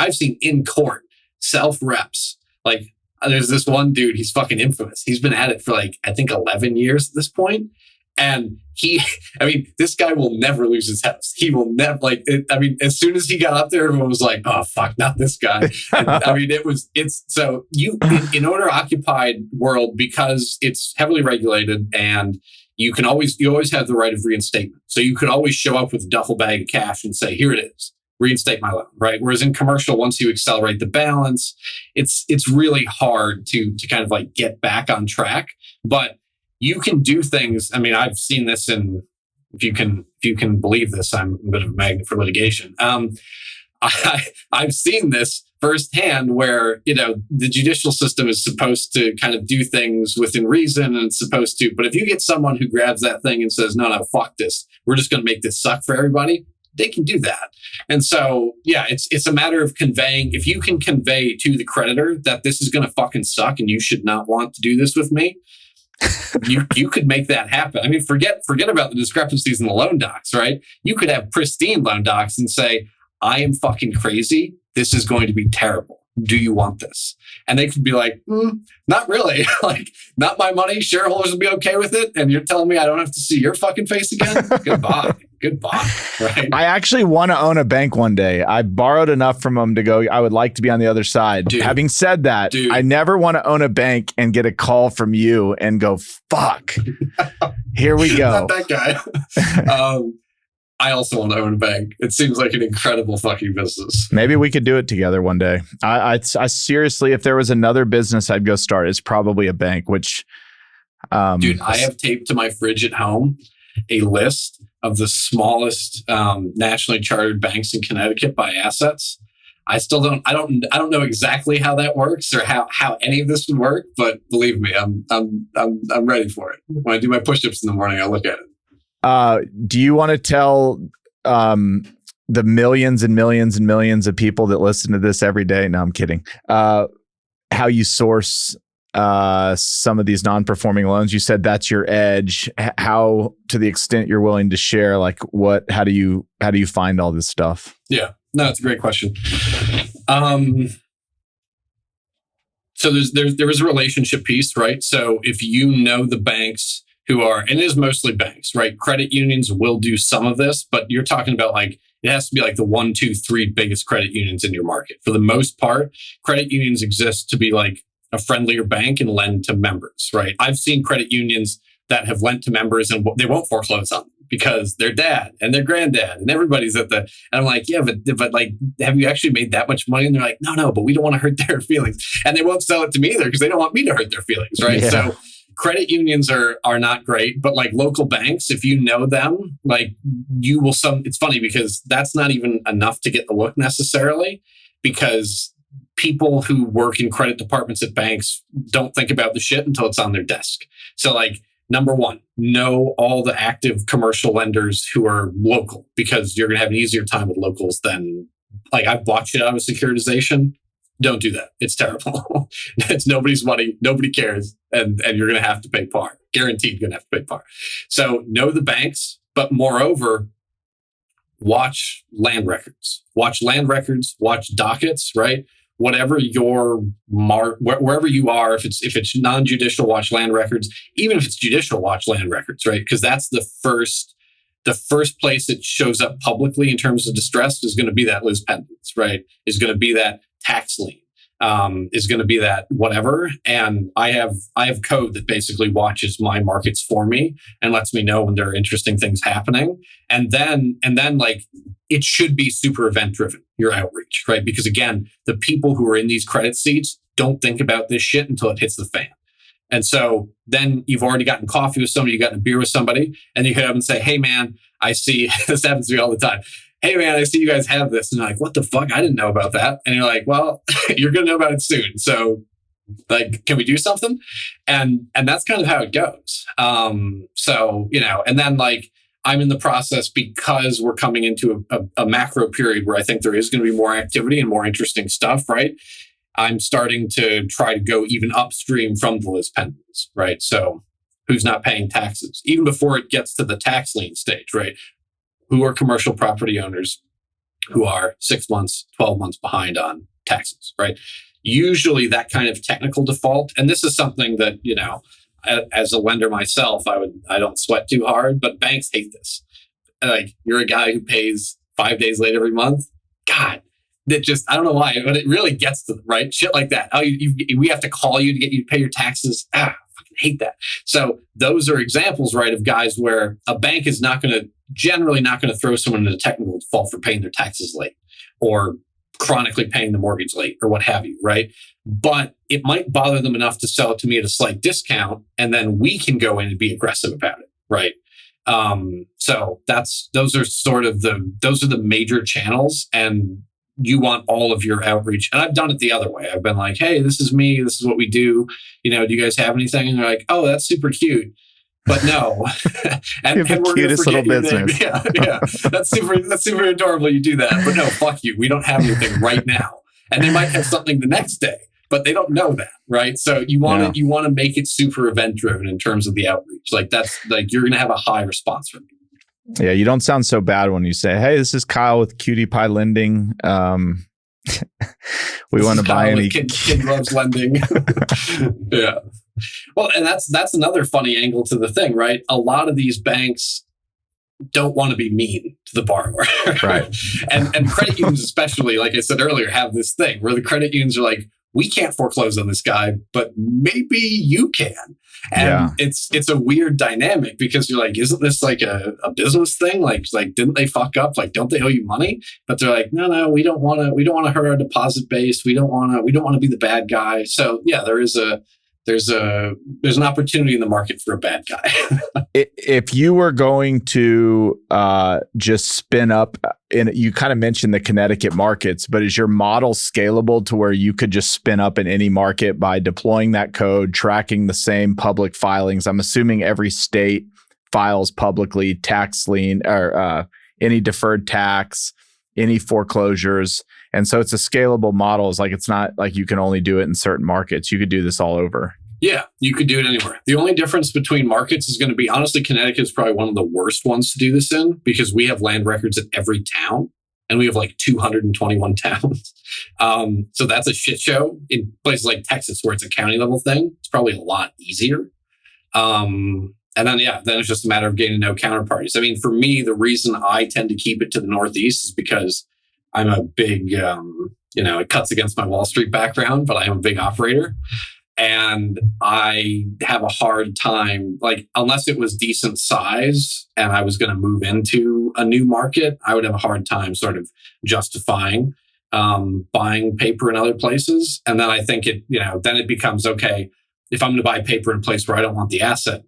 in court self reps. Like, there's this one dude, he's fucking infamous. He's been at it for like, I think 11 years at this point. And this guy will never lose his house. He will never as soon as he got up there, everyone was like, oh, fuck, not this guy. And, in owner occupied world, because it's heavily regulated and you always have the right of reinstatement. So you could always show up with a duffel bag of cash and say, here it is, reinstate my loan, right? Whereas in commercial, once you accelerate the balance, it's really hard to kind of like get back on track. But you can do things. I mean, I've seen this if you can believe this, I'm a bit of a magnet for litigation. I've seen this firsthand where, the judicial system is supposed to kind of do things within reason and it's supposed to, but if you get someone who grabs that thing and says, no, fuck this, we're just going to make this suck for everybody, they can do that. And so, yeah, it's a matter of conveying. If you can convey to the creditor that this is going to fucking suck and you should not want to do this with me, you could make that happen. I mean, forget about the discrepancies in the loan docs, right? You could have pristine loan docs and say, I am fucking crazy. This is going to be terrible. Do you want this? And they could be like, not really. Like, not my money. Shareholders will be okay with it. And you're telling me I don't have to see your fucking face again? Goodbye. Right? I actually want to own a bank one day. I borrowed enough from them to go, I would like to be on the other side. Dude, having said that, I never want to own a bank and get a call from you and go, fuck, here we go. Not that guy. I also want to own a bank. It seems like an incredible fucking business. Maybe we could do it together one day. I seriously, if there was another business I'd go start, it's probably a bank, which... Dude, I have taped to my fridge at home a list of the smallest nationally chartered banks in Connecticut by assets. I don't know exactly how that works or how any of this would work, but believe me, I'm ready for it. When I do my push-ups in the morning, I look at it. Do you want to tell the millions and millions and millions of people that listen to this every day? No, I'm kidding. How you source some of these non-performing loans? You said that's your edge. How, to the extent you're willing to share, like how do you find all this stuff? Yeah, no, it's a great question. So there is a relationship piece, right? So if you know the banks who are, and it is mostly banks, right? Credit unions will do some of this, but you're talking about like, it has to be like the 1, 2, 3 biggest credit unions in your market. For the most part, credit unions exist to be like a friendlier bank and lend to members, right? I've seen credit unions that have lent to members and they won't foreclose on them because their dad and their granddad and everybody's and I'm like, yeah, but like, have you actually made that much money? And they're like, no, but we don't want to hurt their feelings. And they won't sell it to me either because they don't want me to hurt their feelings, right? Yeah. So credit unions are not great, but like local banks, if you know them, like you will it's funny because that's not even enough to get the look necessarily, because people who work in credit departments at banks don't think about the shit until it's on their desk. So like, number one, know all the active commercial lenders who are local, because you're going to have an easier time with locals than, like, I've bought shit out of securitization. Don't do that. It's terrible. It's nobody's money. Nobody cares. And you're going to have to pay par. Guaranteed you're going to have to pay par. So know the banks, but moreover, watch land records. Watch land records, watch dockets, right? Whatever your wherever you are, if it's non-judicial, watch land records. Even if it's judicial, watch land records, right? Because that's the first place it shows up publicly in terms of distress is going to be that lis pendens, right? Is going to be that tax lien, is going to be that whatever. And I have code that basically watches my markets for me and lets me know when there are interesting things happening. And then like, it should be super event driven, your outreach, right? Because again, the people who are in these credit seats don't think about this shit until it hits the fan. And so then you've already gotten coffee with somebody, you've gotten a beer with somebody, and you come up and say, hey man, I see, this happens to me all the time. Hey man, I see you guys have this. And you're like, what the fuck? I didn't know about that. And you're like, well, you're going to know about it soon. So like, can we do something? And that's kind of how it goes. So, and then like, I'm in the process, because we're coming into a macro period where I think there is going to be more activity and more interesting stuff, right? I'm starting to try to go even upstream from the lis pendens, right? So who's not paying taxes? Even before it gets to the tax lien stage, right? Who are commercial property owners who are 6 months, 12 months behind on taxes, right? Usually that kind of technical default, and this is something that, as a lender myself, I don't sweat too hard, but banks hate this. Like, you're a guy who pays 5 days late every month. God, that just, I don't know why, but it really gets to them, right? Shit like that. Oh, we have to call you to get you to pay your taxes. I fucking hate that. So those are examples, right, of guys where a bank is generally not going to throw someone into technical default for paying their taxes late or chronically paying the mortgage late or what have you, right? But it might bother them enough to sell it to me at a slight discount, and then we can go in and be aggressive about it, right? So those are the major channels, and you want all of your outreach. And I've done it the other way. I've been like, hey, this is me. This is what we do. Do you guys have anything? And they're like, oh, that's super cute. But no, and we're cutest little business. Yeah, that's super adorable. You do that, but no, fuck you. We don't have anything right now, and they might have something the next day, but they don't know that, right? So you want to make it super event driven in terms of the outreach. Like, that's like, you're going to have a high response rate. Yeah, you don't sound so bad when you say, "Hey, this is Kyle with Cutie Pie Lending. We want to buy any kid loves lending." Yeah. Well, and that's another funny angle to the thing, right? A lot of these banks don't want to be mean to the borrower, right? and credit unions, especially, like I said earlier, have this thing where the credit unions are like, we can't foreclose on this guy, but maybe you can. And it's a weird dynamic, because you're like, isn't this like a business thing? Like didn't they fuck up? Like, don't they owe you money? But they're like, no, we don't want to hurt our deposit base. We don't want to be the bad guy. So yeah, there's an opportunity in the market for a bad guy. If you were going to just spin up, you kind of mentioned the Connecticut markets, but is your model scalable to where you could just spin up in any market by deploying that code, tracking the same public filings? I'm assuming every state files publicly tax lien or any deferred tax, any foreclosures. And so it's a scalable model. It's not like you can only do it in certain markets. You could do this all over. Yeah, you could do it anywhere. The only difference between markets is going to be, honestly, Connecticut is probably one of the worst ones to do this in, because we have land records in every town, and we have like 221 towns. So that's a shit show. In places like Texas, where it's a county level thing, it's probably a lot easier. And then it's just a matter of getting to know counterparties. I mean, for me, the reason I tend to keep it to the Northeast is because I'm a big, it cuts against my Wall Street background, but I am a big operator. And I have a hard time, like, unless it was decent size and I was going to move into a new market, I would have a hard time sort of justifying buying paper in other places. And then I think then it becomes, okay, if I'm going to buy paper in a place where I don't want the asset,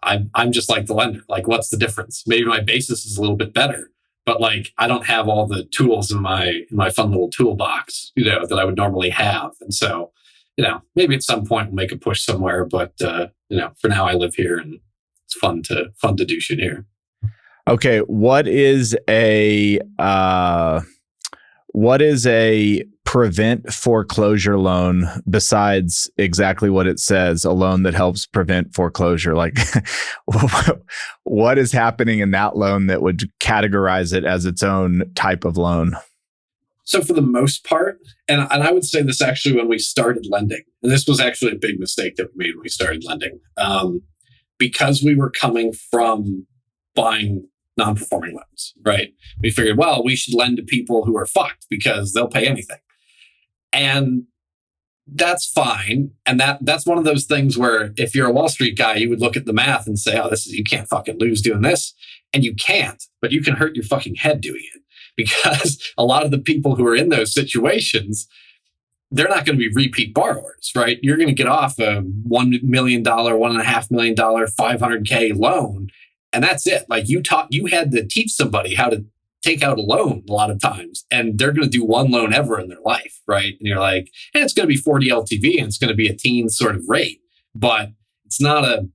I'm just like the lender. Like, what's the difference? Maybe my basis is a little bit better, but like, I don't have all the tools in my fun little toolbox, that I would normally have. And so, maybe at some point we'll make a push somewhere, but for now I live here, and it's fun to do shit here. Okay, what is a prevent foreclosure loan besides exactly what it says, a loan that helps prevent foreclosure? Like, what is happening in that loan that would categorize it as its own type of loan? So for the most part, and I would say this actually when we started lending, and this was actually a big mistake that we made when we started lending, because we were coming from buying non-performing loans, right? We figured, well, we should lend to people who are fucked because they'll pay anything. And that's fine. And that's one of those things where if you're a Wall Street guy, you would look at the math and say, oh, you can't fucking lose doing this. And you can't, but you can hurt your fucking head doing it. Because a lot of the people who are in those situations, they're not going to be repeat borrowers, right? You're going to get off a $1 million, $1.5 million, $500K loan, and that's it. Like, you had to teach somebody how to take out a loan a lot of times, and they're going to do one loan ever in their life, right? And you're like, and it's going to be 40 LTV, and it's going to be a teen sort of rate, but it's not a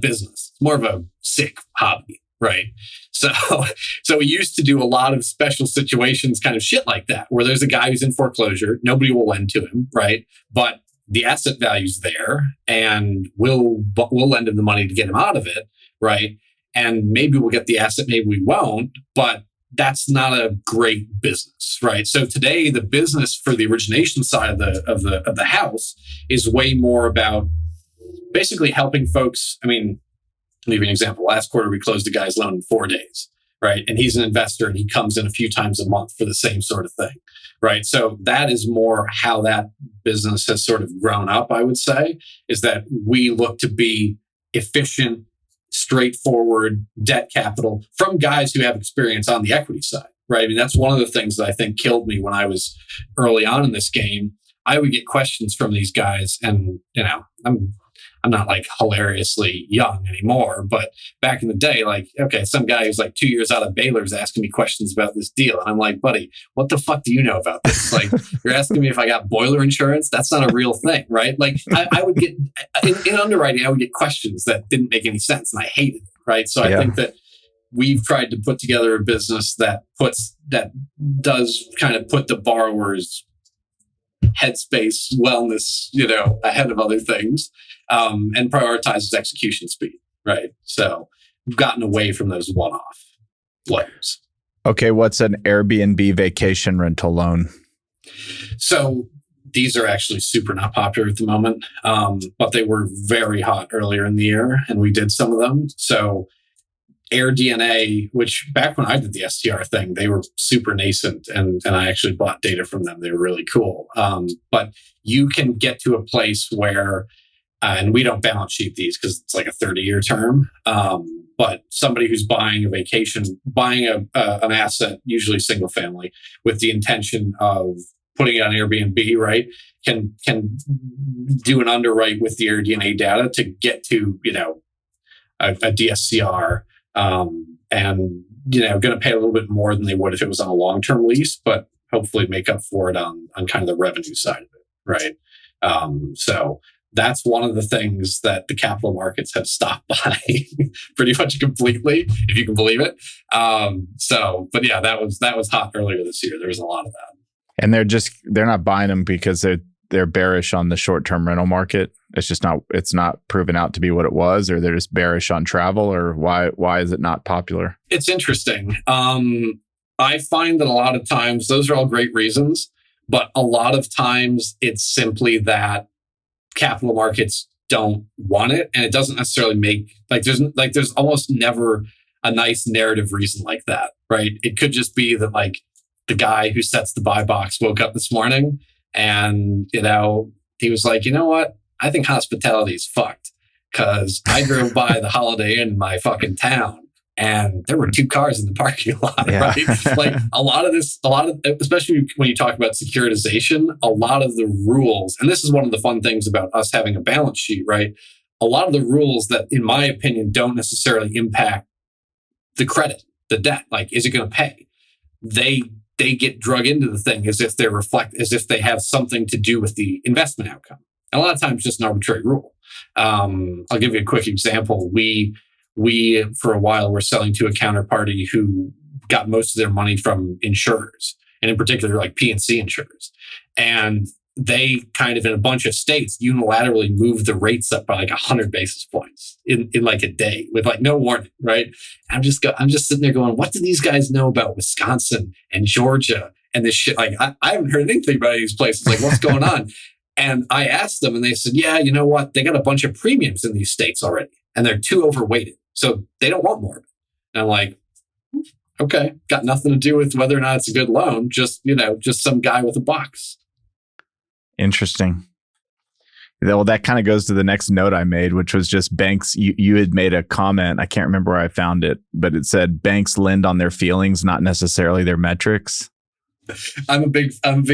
business. It's more of a sick hobby. Right. So we used to do a lot of special situations, kind of shit like that, where there's a guy who's in foreclosure. Nobody will lend to him. Right. But the asset value's there, and we'll lend him the money to get him out of it. Right. And maybe we'll get the asset, maybe we won't, but that's not a great business. Right. So today, the business for the origination side of the house is way more about basically helping folks. I mean, I'll give you an example. Last quarter, we closed a guy's loan in 4 days, right? And he's an investor and he comes in a few times a month for the same sort of thing, right? So that is more how that business has sort of grown up, I would say, is that we look to be efficient, straightforward debt capital from guys who have experience on the equity side, right? I mean, that's one of the things that I think killed me when I was early on in this game. I would get questions from these guys, and I'm not like hilariously young anymore, but back in the day, like, okay, some guy who's like 2 years out of Baylor is asking me questions about this deal. And I'm like, buddy, what the fuck do you know about this? Like, you're asking me if I got boiler insurance? That's not a real thing, right? Like, I would get, in underwriting, I would get questions that didn't make any sense and I hated it, right? So I think that we've tried to put together a business that does kind of put the borrower's headspace, wellness, ahead of other things, and prioritizes execution speed, right? So we've gotten away from those one-off loans. Okay, what's an Airbnb vacation rental loan? So these are actually super not popular at the moment, but they were very hot earlier in the year, and we did some of them. So AirDNA, which back when I did the STR thing, they were super nascent, and I actually bought data from them. They were really cool. But you can get to a place where, and we don't balance sheet these because it's like a 30-year term, but somebody who's buying a vacation, buying an asset, usually single family, with the intention of putting it on Airbnb, right, can do an underwrite with the AirDNA data to get to, a DSCR. And going to pay a little bit more than they would if it was on a long-term lease, but hopefully make up for it on kind of the revenue side of it, right? So that's one of the things that the capital markets have stopped buying pretty much completely, if you can believe it. But yeah, that was hot earlier this year. There was a lot of that, and they're not buying them because they're bearish on the short-term rental market. It's not proven out to be what it was, or they're just bearish on travel, or why is it not popular? It's interesting. I find that a lot of times those are all great reasons, but a lot of times it's simply that capital markets don't want it, and it doesn't necessarily make there's almost never a nice narrative reason like that, right? It could just be that like the guy who sets the buy box woke up this morning and he was like, you know what? I think hospitality is fucked because I drove by the Holiday Inn in my fucking town and there were 2 cars in the parking lot, right? Like especially when you talk about securitization, a lot of the rules, and this is one of the fun things about us having a balance sheet, right? A lot of the rules that, in my opinion, don't necessarily impact the credit, the debt. Like, is it going to pay? They get drug into the thing as if they have something to do with the investment outcome. And a lot of times just an arbitrary rule. I'll give you a quick example. We for a while were selling to a counterparty who got most of their money from insurers, and in particular like P&C insurers. And they kind of in a bunch of states unilaterally moved the rates up by like 100 basis points in like a day with like no warning, right? I'm just sitting there going, what do these guys know about Wisconsin and Georgia and this shit? Like I haven't heard anything about these places. Like, what's going on? And I asked them and they said, yeah, you know what? They got a bunch of premiums in these states already and they're too overweighted. So they don't want more of it. And I'm like, okay, got nothing to do with whether or not it's a good loan. Just some guy with a box. Interesting. Well, that kind of goes to the next note I made, which was just banks. You had made a comment. I can't remember where I found it, but it said banks lend on their feelings, not necessarily their metrics. I'm a big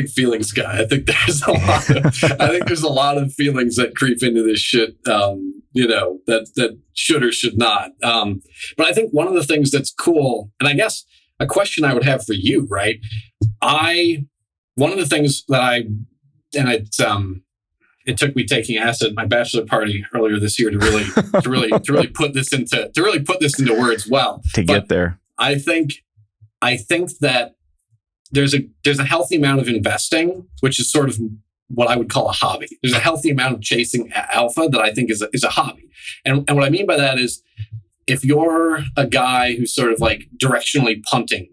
feelings guy. I think there's a lot of feelings that creep into this shit. That should or should not. But I think one of the things that's cool, and I guess a question I would have for you, right? One of the things that it took me taking acid at my bachelor party earlier this year to really put this into words well. Get there. I think that there's a healthy amount of investing, which is sort of what I would call a hobby. There's a healthy amount of chasing alpha that I think is a hobby. And what I mean by that is if you're a guy who's sort of like directionally punting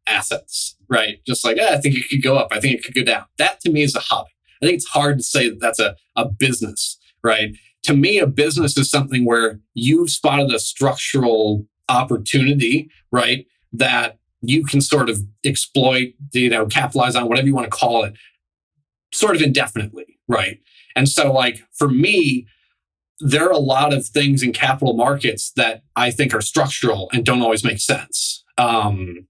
assets, right? Just like, I think it could go up. I think it could go down. That to me is a hobby. I think it's hard to say that that's a business, right? to me, a business is something where you've spotted a structural opportunity, right? That you can sort of exploit, capitalize on, whatever you want to call it, sort of indefinitely, right? And so like for me, there are a lot of things in capital markets that I think are structural and don't always make sense. And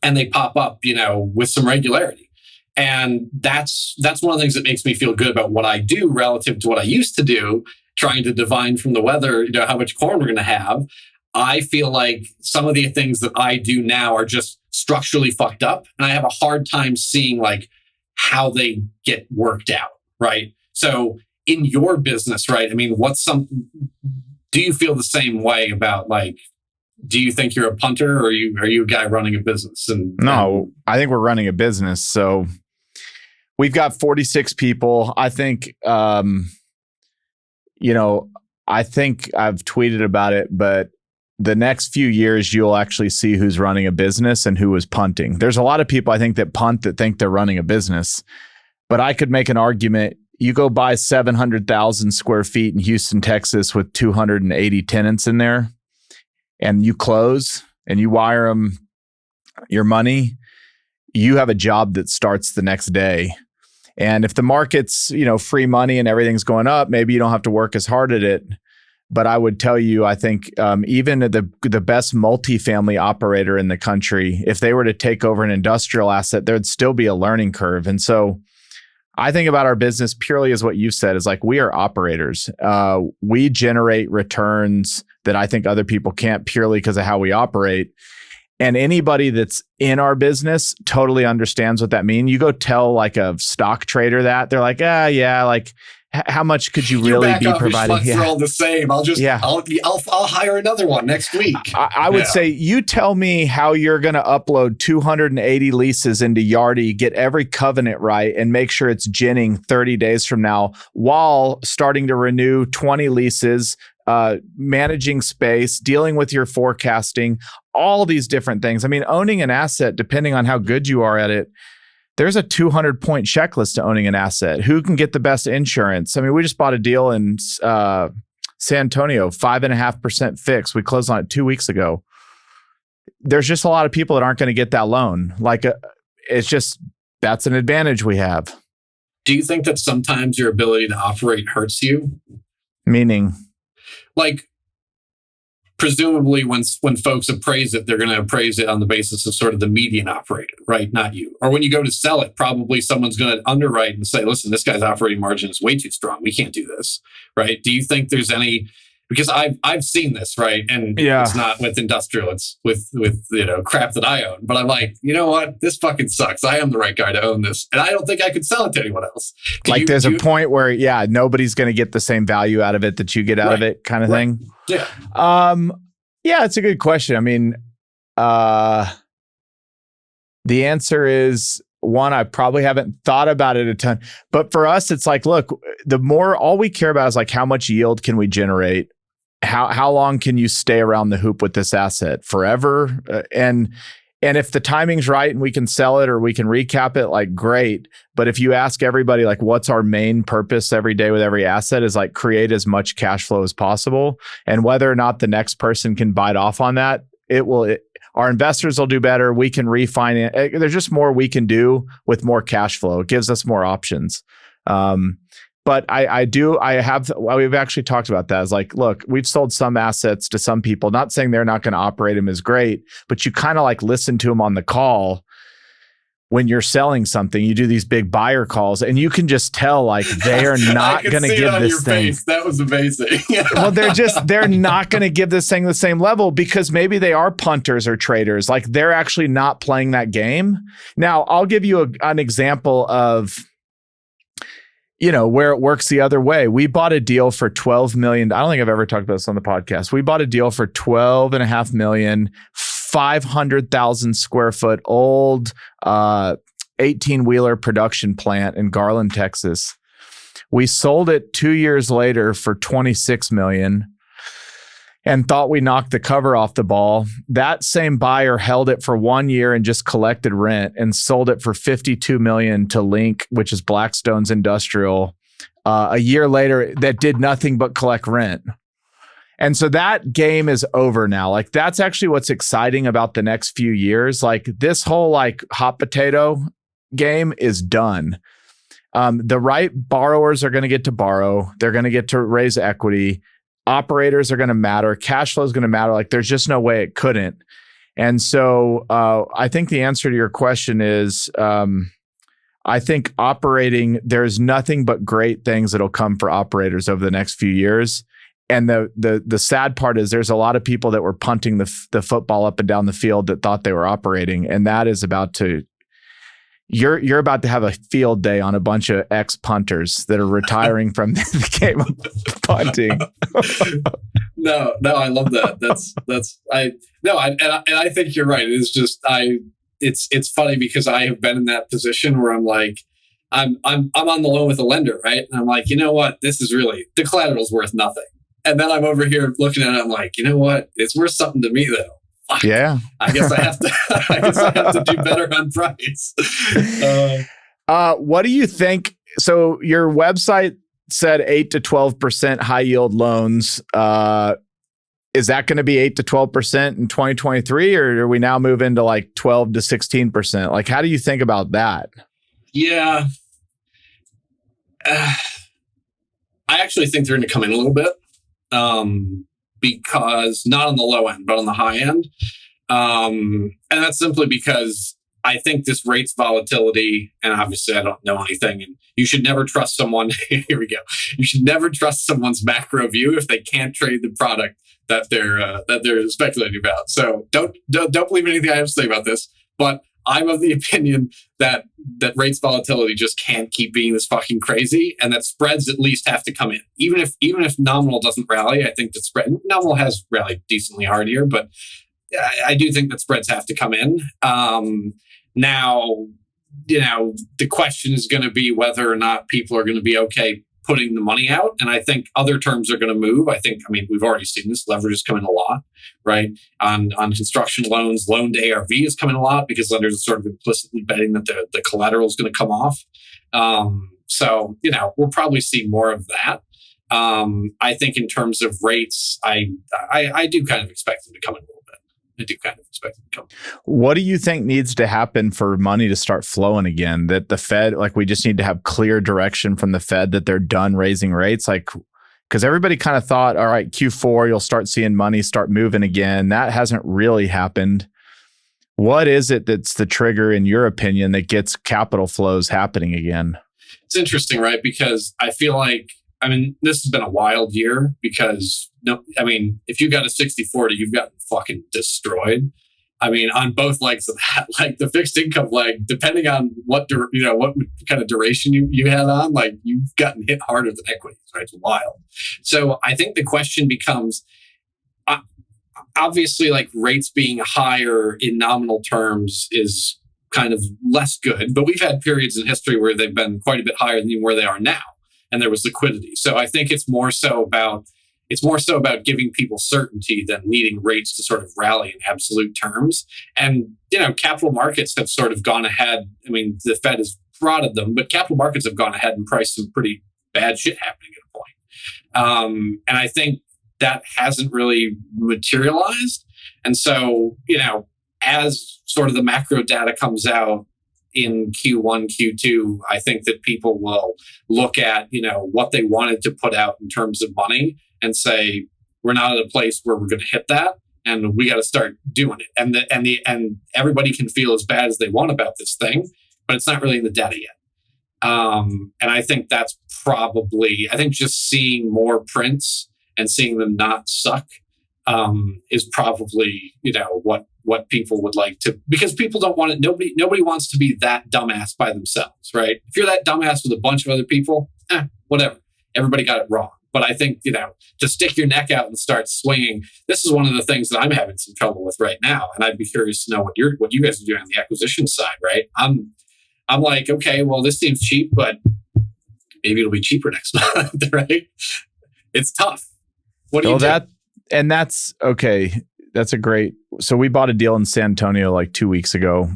they pop up, with some regularity. And that's one of the things that makes me feel good about what I do relative to what I used to do, trying to divine from the weather, how much corn we're going to have. I feel like some of the things that I do now are just structurally fucked up. And I have a hard time seeing like how they get worked out, right? So in your business, right? I mean, do you feel the same way about like, do you think you're a punter or are you a guy running a business? No, I think we're running a business. So we've got 46 people. I think, I think I've tweeted about it, but the next few years, you'll actually see who's running a business and who is punting. There's a lot of people I think that punt that think they're running a business, but I could make an argument. You go buy 700,000 square feet in Houston, Texas with 280 tenants in there, and you close and you wire them your money, you have a job that starts the next day. And if the market's, free money and everything's going up, maybe you don't have to work as hard at it. But I would tell you, I think even the best multifamily operator in the country, if they were to take over an industrial asset, there'd still be a learning curve. And so I think about our business purely as what you said, is like we are operators. We generate returns that I think other people can't purely because of how we operate. And anybody that's in our business totally understands what that means. You go tell like a stock trader that, they're like, how much could you really be providing? They're all the same. I'll hire another one next week. I would say you tell me how you're going to upload 280 leases into Yardi, get every covenant right, and make sure it's ginning 30 days from now while starting to renew 20 leases, managing space, dealing with your forecasting, all these different things. I mean, owning an asset, depending on how good you are at it, there's a 200-point checklist to owning an asset. Who can get the best insurance? I mean, we just bought a deal in San Antonio, 5.5% fixed. We closed on it 2 weeks ago. There's just a lot of people that aren't going to get that loan. That's an advantage we have. Do you think that sometimes your ability to operate hurts you? Meaning? Like, presumably when folks appraise it, they're going to appraise it on the basis of sort of the median operator, right? Not you. Or when you go to sell it, probably someone's going to underwrite and say, listen, this guy's operating margin is way too strong. We can't do this, right? Do you think there's any, because I've seen this, right? And it's not with industrial, it's with crap that I own. But I'm like, you know what? This fucking sucks. I am the right guy to own this. And I don't think I could sell it to anyone else. There's a point where, nobody's going to get the same value out of it that you get out of it kind of thing. Yeah. It's a good question. I mean, the answer is one, I probably haven't thought about it a ton, but for us, it's like, look, all we care about is like, how much yield can we generate? How long can you stay around the hoop with this asset? Forever? And if the timing's right and we can sell it or we can recap it, like great. But if you ask everybody, like, what's our main purpose every day with every asset is like create as much cash flow as possible. And whether or not the next person can bite off on that, our investors will do better. We can refinance. There's just more we can do with more cash flow. It gives us more options. But we've actually talked about that. It's like, look, we've sold some assets to some people, not saying they're not going to operate them as great, but you kind of like listen to them on the call when you're selling something. You do these big buyer calls and you can just tell like they are not going to give this thing. Face. That was amazing. Well, they're not going to give this thing the same level because maybe they are punters or traders. Like they're actually not playing that game. Now, I'll give you an example of where it works the other way. We bought a deal for $12 million. I don't think I've ever talked about this on the podcast. We bought a deal for $12.5 million, 500,000 square foot old 18-wheeler production plant in Garland, Texas. We sold it 2 years later for $26 million and thought we knocked the cover off the ball. That same buyer held it for 1 year and just collected rent and sold it for $52 million to Link, which is Blackstone's industrial, a year later that did nothing but collect rent. And so that game is over now. Like that's actually what's exciting about the next few years. Like this whole like hot potato game is done. The right borrowers are going to get to borrow. They're going to get to raise equity. Operators are going to matter. Cash flow is going to matter. Like there's just no way it couldn't. And so I think the answer to your question is I think operating, there's nothing but great things that'll come for operators over the next few years. And the sad part is there's a lot of people that were punting the football up and down the field that thought they were operating. And that is about to, you're about to have a field day on a bunch of ex-punters that are retiring from the game of punting. No, I love that. I think you're right. It's just, it's funny because I have been in that position where I'm like, I'm on the loan with a lender, right? And I'm like, you know what? This is really, the collateral's worth nothing. And then I'm over here looking at it. I'm like, you know what? It's worth something to me though. Fuck. Yeah. I guess I have to do better on price. What do you think? So your website said 8 to 12% high yield loans. Is that going to be 8 to 12% in 2023, or are we now move into like 12 to 16%? Like, how do you think about that? Yeah. I actually think they're going to come in a little bit. Because not on the low end, but on the high end. And that's simply because I think this rates volatility, and obviously I don't know anything, and you should never trust someone. Here we go. You should never trust someone's macro view if they can't trade the product that they're speculating about. So don't believe anything I have to say about this, but I'm of the opinion that rates volatility just can't keep being this fucking crazy, and that spreads at least have to come in. Even if nominal doesn't rally, I think that nominal has rallied decently hard here, but I do think that spreads have to come in. Now, the question is going to be whether or not people are going to be okay putting the money out. And I think other terms are going to move. We've already seen this. Leverage is coming a lot, right? On construction loans, loan to ARV is coming a lot because lenders are sort of implicitly betting that the collateral is going to come off. So, we'll probably see more of that. I think in terms of rates, I do kind of expect them to come in a little bit. I do kind of expect them to come. What do you think needs to happen for money to start flowing again? That the Fed, like we just need to have clear direction from the Fed that they're done raising rates? Like, because everybody kind of thought, all right, Q4, you'll start seeing money start moving again. That hasn't really happened. What is it that's the trigger, in your opinion, that gets capital flows happening again? It's interesting, right? Because I feel like, this has been a wild year because, if you got a 60-40, you've gotten fucking destroyed. On both legs of that, like the fixed income leg, depending on what kind of duration you had on, like you've gotten hit harder than equities, right? It's wild. So I think the question becomes, obviously, like rates being higher in nominal terms is kind of less good, but we've had periods in history where they've been quite a bit higher than where they are now, and there was liquidity. So I think it's more so about giving people certainty than needing rates to sort of rally in absolute terms. And, capital markets have sort of gone ahead. The Fed has prodded them, but capital markets have gone ahead and priced some pretty bad shit happening at a point. And I think that hasn't really materialized. And so, as sort of the macro data comes out in Q1, Q2, I think that people will look at, what they wanted to put out in terms of money and say, we're not at a place where we're going to hit that, and we got to start doing it. And everybody can feel as bad as they want about this thing, but it's not really in the data yet. And I think that's probably, just seeing more prints and seeing them not suck is probably, what people would like to, because people don't want it. Nobody wants to be that dumbass by themselves, right? If you're that dumbass with a bunch of other people, whatever. Everybody got it wrong. But I think, to stick your neck out and start swinging, this is one of the things that I'm having some trouble with right now. And I'd be curious to know what you guys are doing on the acquisition side, right? I'm like, okay, well, this seems cheap, but maybe it'll be cheaper next month, right? It's tough. What do you do? And that's okay. That's a great. So we bought a deal in San Antonio like 2 weeks ago.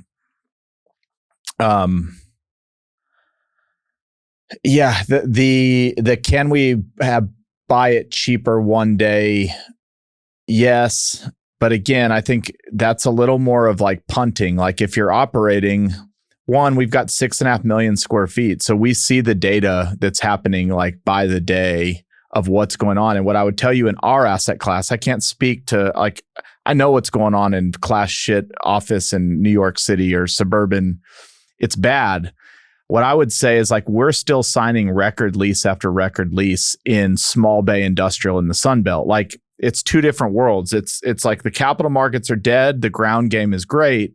Yeah, the can we buy it cheaper one day? Yes. But again, I think that's a little more of like punting. Like if you're operating, one, we've got 6.5 million square feet. So we see the data that's happening like by the day of what's going on. And what I would tell you in our asset class, I can't speak to like, I know what's going on in class shit office in New York City or suburban. It's bad. What I would say is like we're still signing record lease after record lease in small bay industrial in the Sun Belt. Like it's two different worlds. It's like the capital markets are dead. The ground game is great.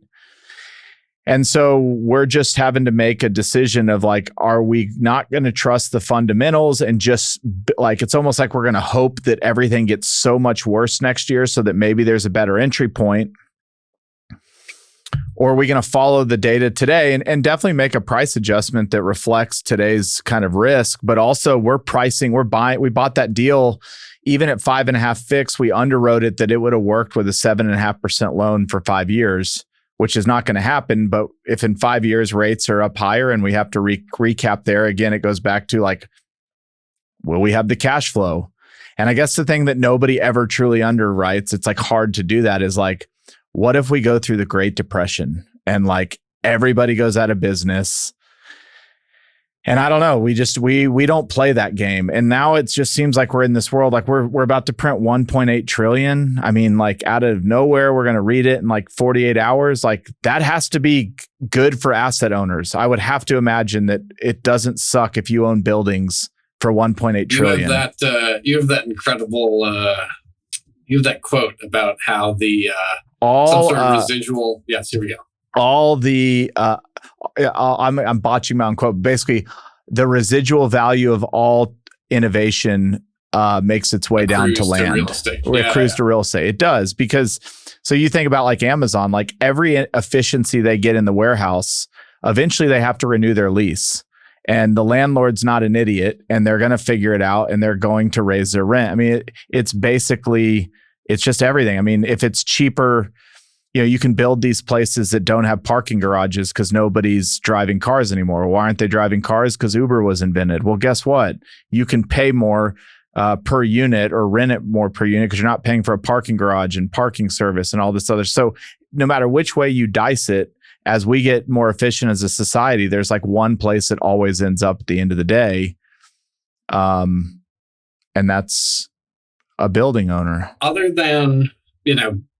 And so we're just having to make a decision of like, are we not going to trust the fundamentals and just like, it's almost like we're going to hope that everything gets so much worse next year so that maybe there's a better entry point. Or are we going to follow the data today and definitely make a price adjustment that reflects today's kind of risk, but also we bought that deal even at 5.5 fixed, we underwrote it that it would have worked with a 7.5% loan for 5 years, which is not going to happen. But if in 5 years rates are up higher and we have to recap there, again, it goes back to like, will we have the cash flow? And I guess the thing that nobody ever truly underwrites, it's like hard to do that, is like, what if we go through the Great Depression and like everybody goes out of business? And I don't know, we don't play that game. And now it just seems like we're in this world, like we're about to print 1.8 trillion. I mean, like out of nowhere, we're going to read it in like 48 hours. Like that has to be good for asset owners. I would have to imagine that it doesn't suck if you own buildings for 1.8 trillion. You have that incredible, you have that quote about how the some sort of residual. Yes, here we go. All the I'm botching my own quote. Basically, the residual value of all innovation makes its way down to land. Real estate. It accrues to real estate. It does, because so you think about like Amazon, like every efficiency they get in the warehouse, eventually they have to renew their lease. And the landlord's not an idiot, and they're going to figure it out, and they're going to raise their rent. I mean, it's basically, it's just everything. I mean, if it's cheaper, you know, you can build these places that don't have parking garages because nobody's driving cars anymore. Why aren't they driving cars? Because Uber was invented. Well, guess what? You can pay more per unit or rent it more per unit because you're not paying for a parking garage and parking service and all this other. So no matter which way you dice it, as we get more efficient as a society, there's like one place that always ends up at the end of the day. And that's a building owner. Other than,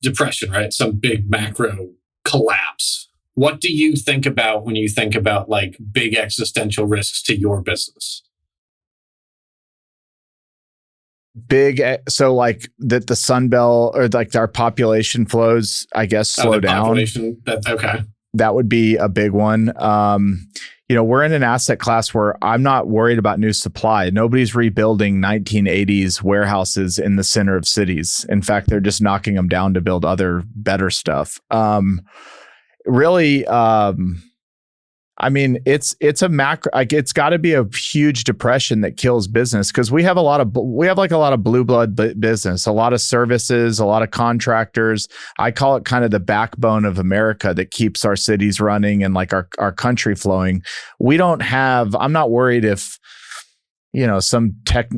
depression, right? Some big macro collapse. What do you think about when you think about like big existential risks to your business? So like that the Sun Belt or like our population flows, I guess, slow down. Okay. That would be a big one. We're in an asset class where I'm not worried about new supply. Nobody's rebuilding 1980s warehouses in the center of cities. In fact, they're just knocking them down to build other better stuff. I mean, it's a macro, like it's got to be a huge depression that kills business, because we have a lot of blue blood business, a lot of services, a lot of contractors. I call it kind of the backbone of America that keeps our cities running and like our country flowing. I'm not worried if, some tech,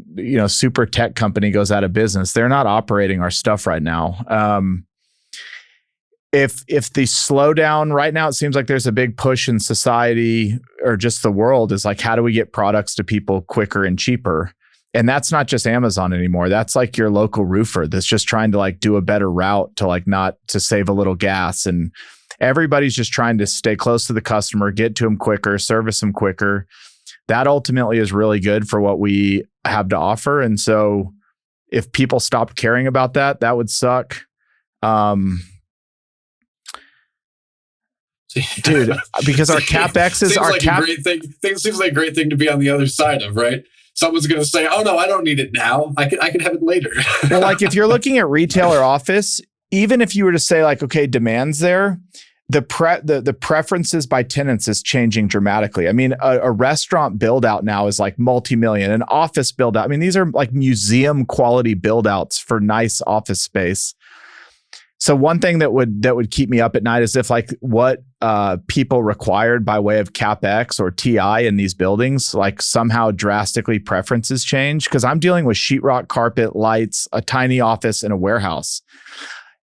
super tech company goes out of business. They're not operating our stuff right now. If the slowdown right now, it seems like there's a big push in society or just the world is like, how do we get products to people quicker and cheaper? And that's not just Amazon anymore. That's like your local roofer that's just trying to like do a better route to like not to save a little gas. And everybody's just trying to stay close to the customer, get to them quicker, service them quicker. That ultimately is really good for what we have to offer. And so if people stopped caring about that, that would suck. Dude, because our CapEx is our great thing. Seems like a great thing to be on the other side of, right? Someone's going to say, "Oh no, I don't need it now. I can have it later." Well, like if you're looking at retail or office, even if you were to say like, okay, demand's there, the preferences by tenants is changing dramatically. I mean, a restaurant build out now is like multi-million. An office build out, I mean, these are like museum quality build outs for nice office space. So one thing that would keep me up at night is if like what people required by way of CapEx or TI in these buildings, like somehow drastically preferences change. Because I'm dealing with sheetrock, carpet, lights, a tiny office, and a warehouse.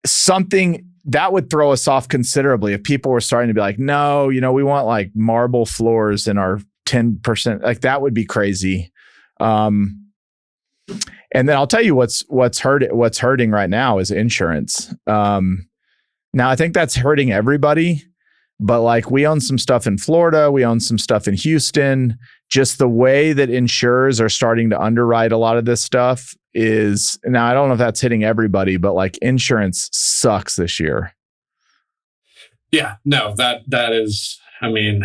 Something that would throw us off considerably if people were starting to be like, no, we want like marble floors in our 10%. Like that would be crazy. And then I'll tell you what's hurting right now is insurance. Now I think that's hurting everybody, but like we own some stuff in Florida, we own some stuff in Houston. Just the way that insurers are starting to underwrite a lot of this stuff is, now I don't know if that's hitting everybody, but like insurance sucks this year. Yeah, no, that is, I mean,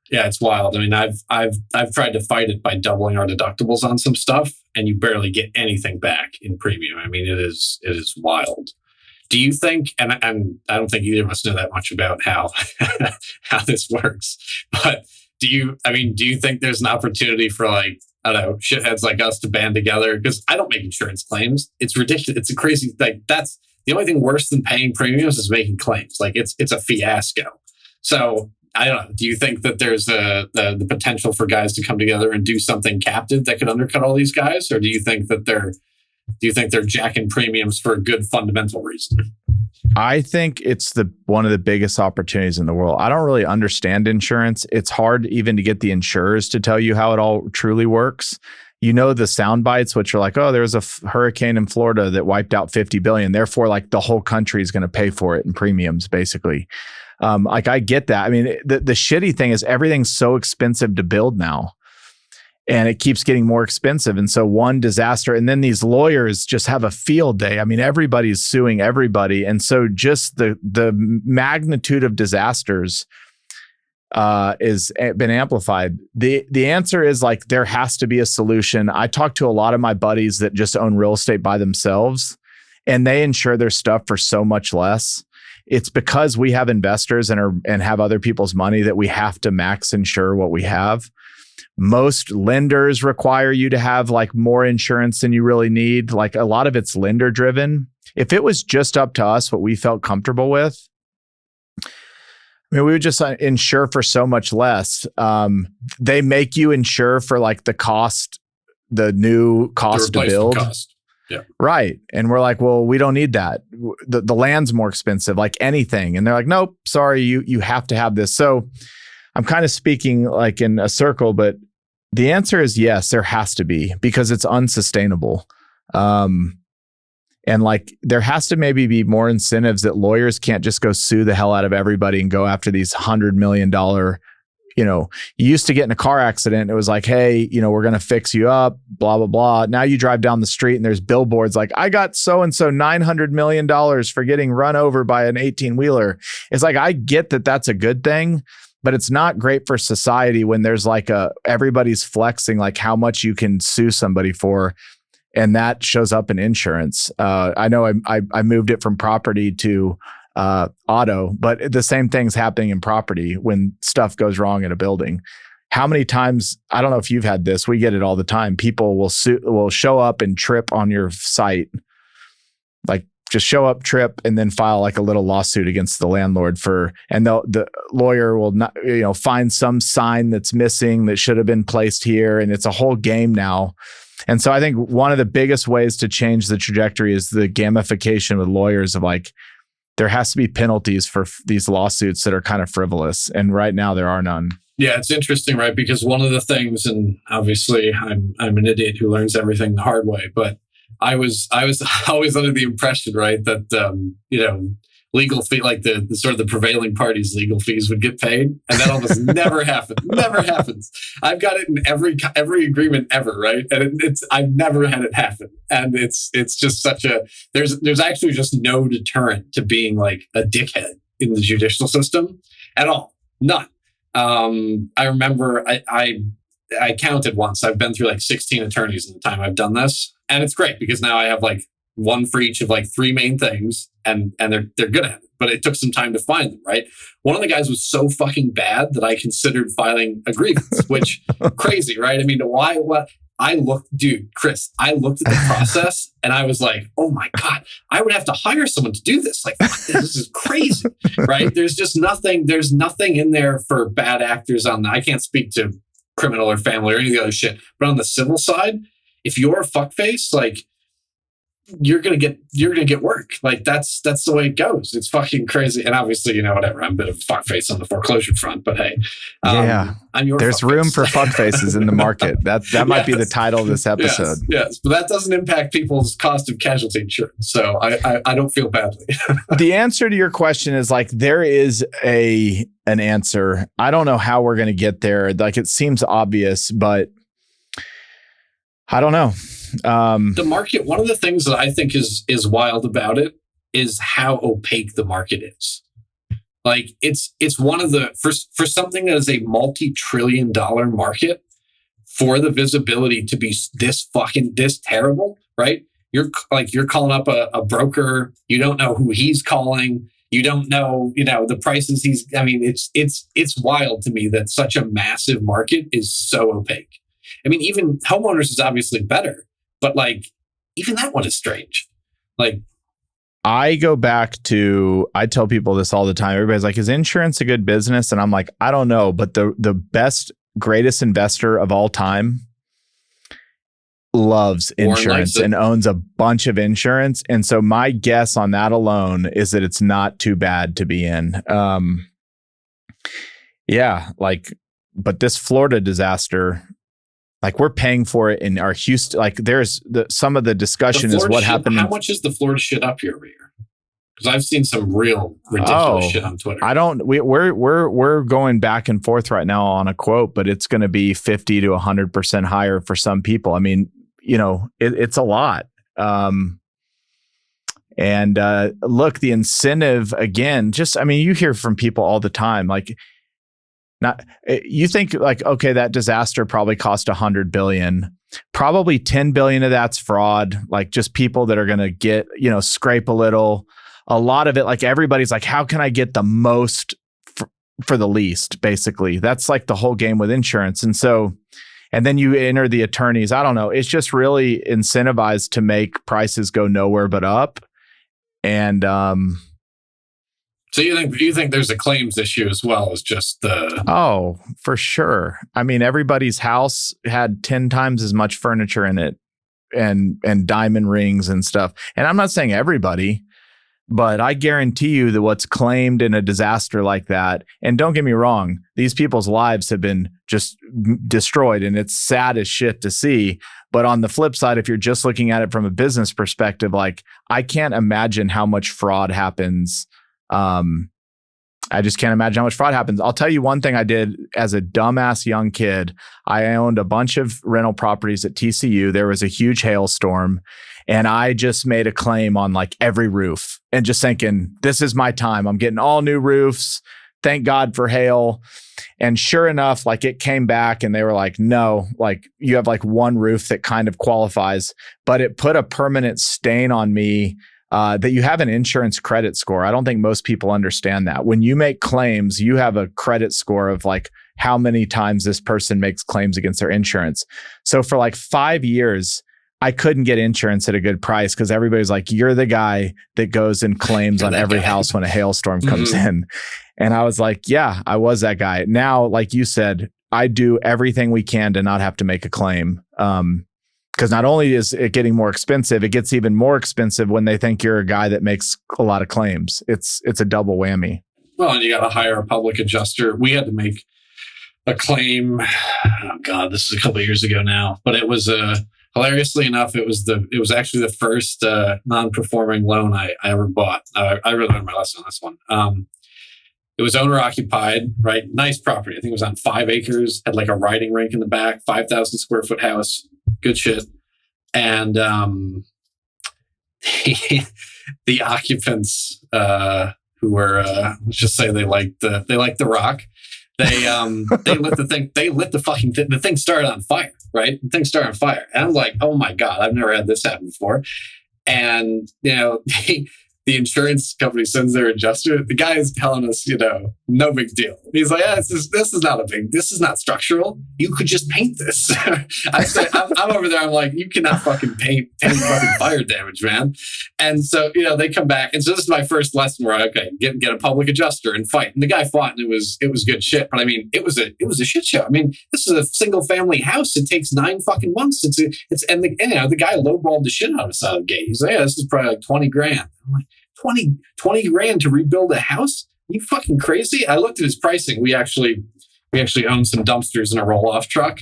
yeah, it's wild. I mean, I've tried to fight it by doubling our deductibles on some stuff, and you barely get anything back in premium. I mean, it is wild. Do you think, and I don't think either of us know that much about how how this works, but do you think there's an opportunity for like, I don't know, shitheads like us to band together? Because I don't make insurance claims. It's ridiculous. It's a crazy thing. That's the only thing worse than paying premiums is making claims. Like it's a fiasco. So I don't know. Do you think that there's the potential for guys to come together and do something captive that could undercut all these guys, or do you think that they're jacking premiums for a good fundamental reason? I think it's one of the biggest opportunities in the world. I don't really understand insurance. It's hard even to get the insurers to tell you how it all truly works. The sound bites, which are like, oh, there was a hurricane in Florida that wiped out 50 billion. Therefore, like the whole country is going to pay for it in premiums, basically. Like I get that. I mean, the shitty thing is everything's so expensive to build now, and it keeps getting more expensive. And so one disaster, and then these lawyers just have a field day. I mean, everybody's suing everybody. And so just the magnitude of disasters is been amplified. The answer is like, there has to be a solution. I talk to a lot of my buddies that just own real estate by themselves, and they insure their stuff for so much less. It's because we have investors and have other people's money that we have to max insure what we have. Most lenders require you to have like more insurance than you really need. Like a lot of it's lender driven. If it was just up to us, what we felt comfortable with, I mean, we would just insure for so much less. They make you insure for like the new cost to build. Cost. Yeah. Right. And we're like, well, we don't need that. The land's more expensive, like anything. And they're like, nope, sorry, you have to have this. So I'm kind of speaking like in a circle, but the answer is yes, there has to be, because it's unsustainable. And like there has to maybe be more incentives that lawyers can't just go sue the hell out of everybody and go after these $100 million. You used to get in a car accident. It was like, hey, we're going to fix you up, blah, blah, blah. Now you drive down the street and there's billboards like, I got so-and-so $900 million for getting run over by an 18-wheeler. It's like, I get that that's a good thing, but it's not great for society when there's like everybody's flexing like how much you can sue somebody for. And that shows up in insurance. I know I moved it from property to auto, but the same thing's happening in property when stuff goes wrong in a building. How many times, I don't know if you've had this, we get it all the time. People will show up and trip on your site, like just show up, trip, and then file like a little lawsuit against the landlord and the lawyer will not, find some sign that's missing that should have been placed here. And it's a whole game now. And so I think one of the biggest ways to change the trajectory is the gamification with lawyers of like, there has to be penalties for these lawsuits that are kind of frivolous. And right now there are none. Yeah, it's interesting, right? Because one of the things, and obviously I'm an idiot who learns everything the hard way, but I was always under the impression, right, that legal fee, like the sort of the prevailing party's legal fees would get paid, and that almost never happens. Never happens. I've got it in every agreement ever, right? And I've never had it happen, and it's just such a there's actually just no deterrent to being like a dickhead in the judicial system at all. None. I remember I counted once. I've been through like 16 attorneys in the time I've done this. And it's great because now I have like one for each of like three main things, and they're good at it. But it took some time to find them, right? One of the guys was so fucking bad that I considered filing a grievance, which crazy, right? I mean, why? What? Chris, I looked at the process and I was like, oh my God, I would have to hire someone to do this. Like, this is crazy, right? There's nothing in there for bad actors on that. I can't speak to criminal or family or any of the other shit, but on the civil side, if you're a fuckface, like, you're gonna get work. Like that's the way it goes. It's fucking crazy. And obviously, whatever. I'm a bit of a fuckface on the foreclosure front, but hey, there's room for fuckfaces in the market. That might be the title of this episode. Yes, but that doesn't impact people's cost of casualty insurance. So I don't feel badly. The answer to your question is like there is an answer. I don't know how we're gonna get there. Like it seems obvious, but I don't know. The market, one of the things that I think is wild about it is how opaque the market is. Like it's one of the for something that is a multi-trillion-dollar market, for the visibility to be this terrible, right? You're calling up a broker, you don't know who he's calling, you don't know, the prices it's wild to me that such a massive market is so opaque. I mean, even homeowners is obviously better, but like even that one is strange. Like I go back to, I tell people this all the time. Everybody's like, is insurance a good business? And I'm like, I don't know, but the best, greatest investor of all time loves insurance and owns a bunch of insurance. And so my guess on that alone is that it's not too bad to be in. But this Florida disaster, like we're paying for it in our Houston, like there's some of the discussion is what happened. How much is the Florida shit up year over year? Because I've seen some real ridiculous shit on Twitter. We're going back and forth right now on a quote, but it's going to be 50 to 100% higher for some people. I mean, it's a lot. Look, the incentive again, you hear from people all the time, like, you think like, okay, that disaster probably cost $100 billion. Probably $10 billion of that's fraud, like just people that are going to get, scrape a little. A lot of it, like everybody's like, how can I get the most for the least? Basically, that's like the whole game with insurance. And then you enter the attorneys. I don't know. It's just really incentivized to make prices go nowhere but up. And so you think there's a claims issue as well as just the... Oh, for sure. I mean, everybody's house had 10 times as much furniture in it and diamond rings and stuff. And I'm not saying everybody, but I guarantee you that what's claimed in a disaster like that, and don't get me wrong, these people's lives have been just destroyed and it's sad as shit to see. But on the flip side, if you're just looking at it from a business perspective, like I can't imagine how much fraud happens. I just can't imagine how much fraud happens. I'll tell you one thing I did as a dumbass young kid. I owned a bunch of rental properties at TCU. There was a huge hailstorm and I just made a claim on like every roof and just thinking, this is my time. I'm getting all new roofs. Thank God for hail. And sure enough, like it came back and they were like, no, like you have like one roof that kind of qualifies, but it put a permanent stain on me. That you have an insurance credit score. I don't think most people understand that. When you make claims, you have a credit score of like how many times this person makes claims against their insurance. So for like 5 years, I couldn't get insurance at a good price because everybody's like, you're the guy that goes and claims on every house when a hailstorm comes in. And I was like, yeah, I was that guy. Now, like you said, I do everything we can to not have to make a claim. Because not only is it getting more expensive, it gets even more expensive when they think you're a guy that makes a lot of claims. It's a double whammy. Well, and you got to hire a public adjuster. We had to make a claim. Oh God, this is a couple of years ago now, but it was hilariously enough, it was actually the first non-performing loan I ever bought. I really learned my lesson on this one. It was owner occupied, right? Nice property. I think it was on 5 acres. Had like a riding rink in the back. 5,000 square foot house. Good shit. And the occupants who were let's just say they liked the rock. They lit the thing. They lit the fucking thing. The thing started on fire, right? The thing started on fire. And I'm like, oh my God, I've never had this happen before. And the the insurance company sends their adjuster. The guy is telling us, no big deal. He's like, this is not structural. You could just paint this. I'm over there. I'm like, you cannot fucking paint any fucking fire damage, man. And so, they come back. And so this is my first lesson where get a public adjuster and fight. And the guy fought, and it was good shit. But I mean, it was a shit show. I mean, this is a single family house. It takes 9 fucking months. The guy lowballed the shit out of us out of the gate. He's like, this is probably like 20 grand. I'm like, 20 grand to rebuild a house? You fucking crazy? I looked at his pricing. We actually own some dumpsters in a roll-off truck.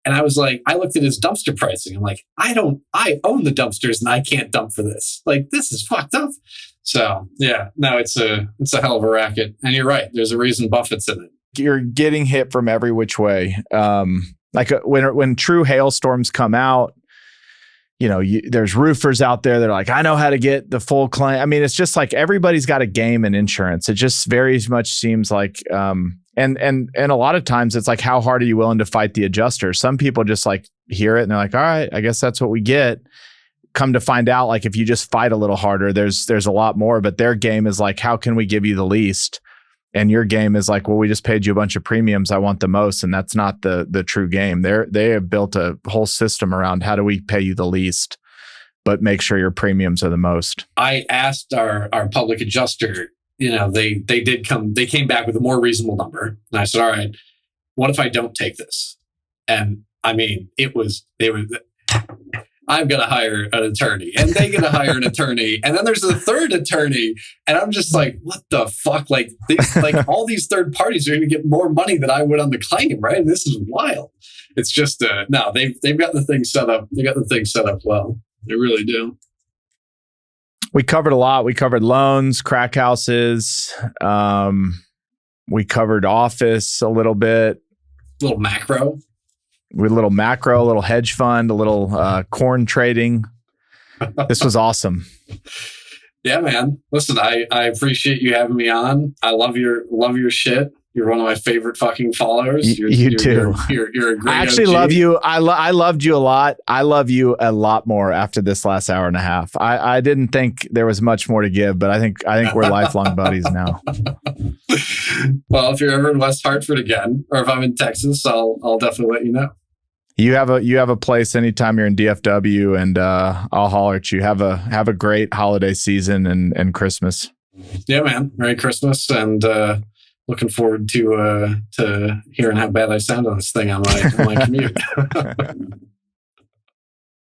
And I was like, I looked at his dumpster pricing. I'm like, I own the dumpsters and I can't dump for this. Like, this is fucked up. So yeah, no, it's a hell of a racket. And you're right. There's a reason Buffett's in it. You're getting hit from every which way. When true hailstorms come out, there's roofers out there that are like, I know how to get the full claim. I mean, it's just like everybody's got a game in insurance. It just very much seems like, and a lot of times it's like, how hard are you willing to fight the adjuster? Some people just like hear it and they're like, all right, I guess that's what we get. Come to find out, like if you just fight a little harder, there's a lot more, but their game is like, how can we give you the least? And your game is like, well, we just paid you a bunch of premiums. I want the most. And that's not the true game. They have built a whole system around how do we pay you the least, but make sure your premiums are the most. I asked our public adjuster, they came back with a more reasonable number. And I said, all right, what if I don't take this? And I mean, I'm going to hire an attorney and they going to hire an attorney. And then there's a third attorney. And I'm just like, what the fuck? Like all these third parties are going to get more money than I would on the claim, right? This is wild. It's just, no, they've got the thing set up. They got the thing set up well. They really do. We covered a lot. We covered loans, crack houses. We covered office a little bit. A little macro. With a little macro, a little hedge fund, a little corn trading. This was awesome. Yeah, man. Listen, I appreciate you having me on. I love your shit. You're one of my favorite fucking followers. You too. You're a great I actually OG. love you. I loved you a lot. I love you a lot more after this last hour and a half. I didn't think there was much more to give, but I think we're lifelong buddies now. Well, if you're ever in West Hartford again, or if I'm in Texas, I'll definitely let you know. You have a place anytime you're in DFW, and I'll holler at you. Have a great holiday season and Christmas. Yeah, man. Merry Christmas, and looking forward to hearing how bad I sound on this thing on my commute.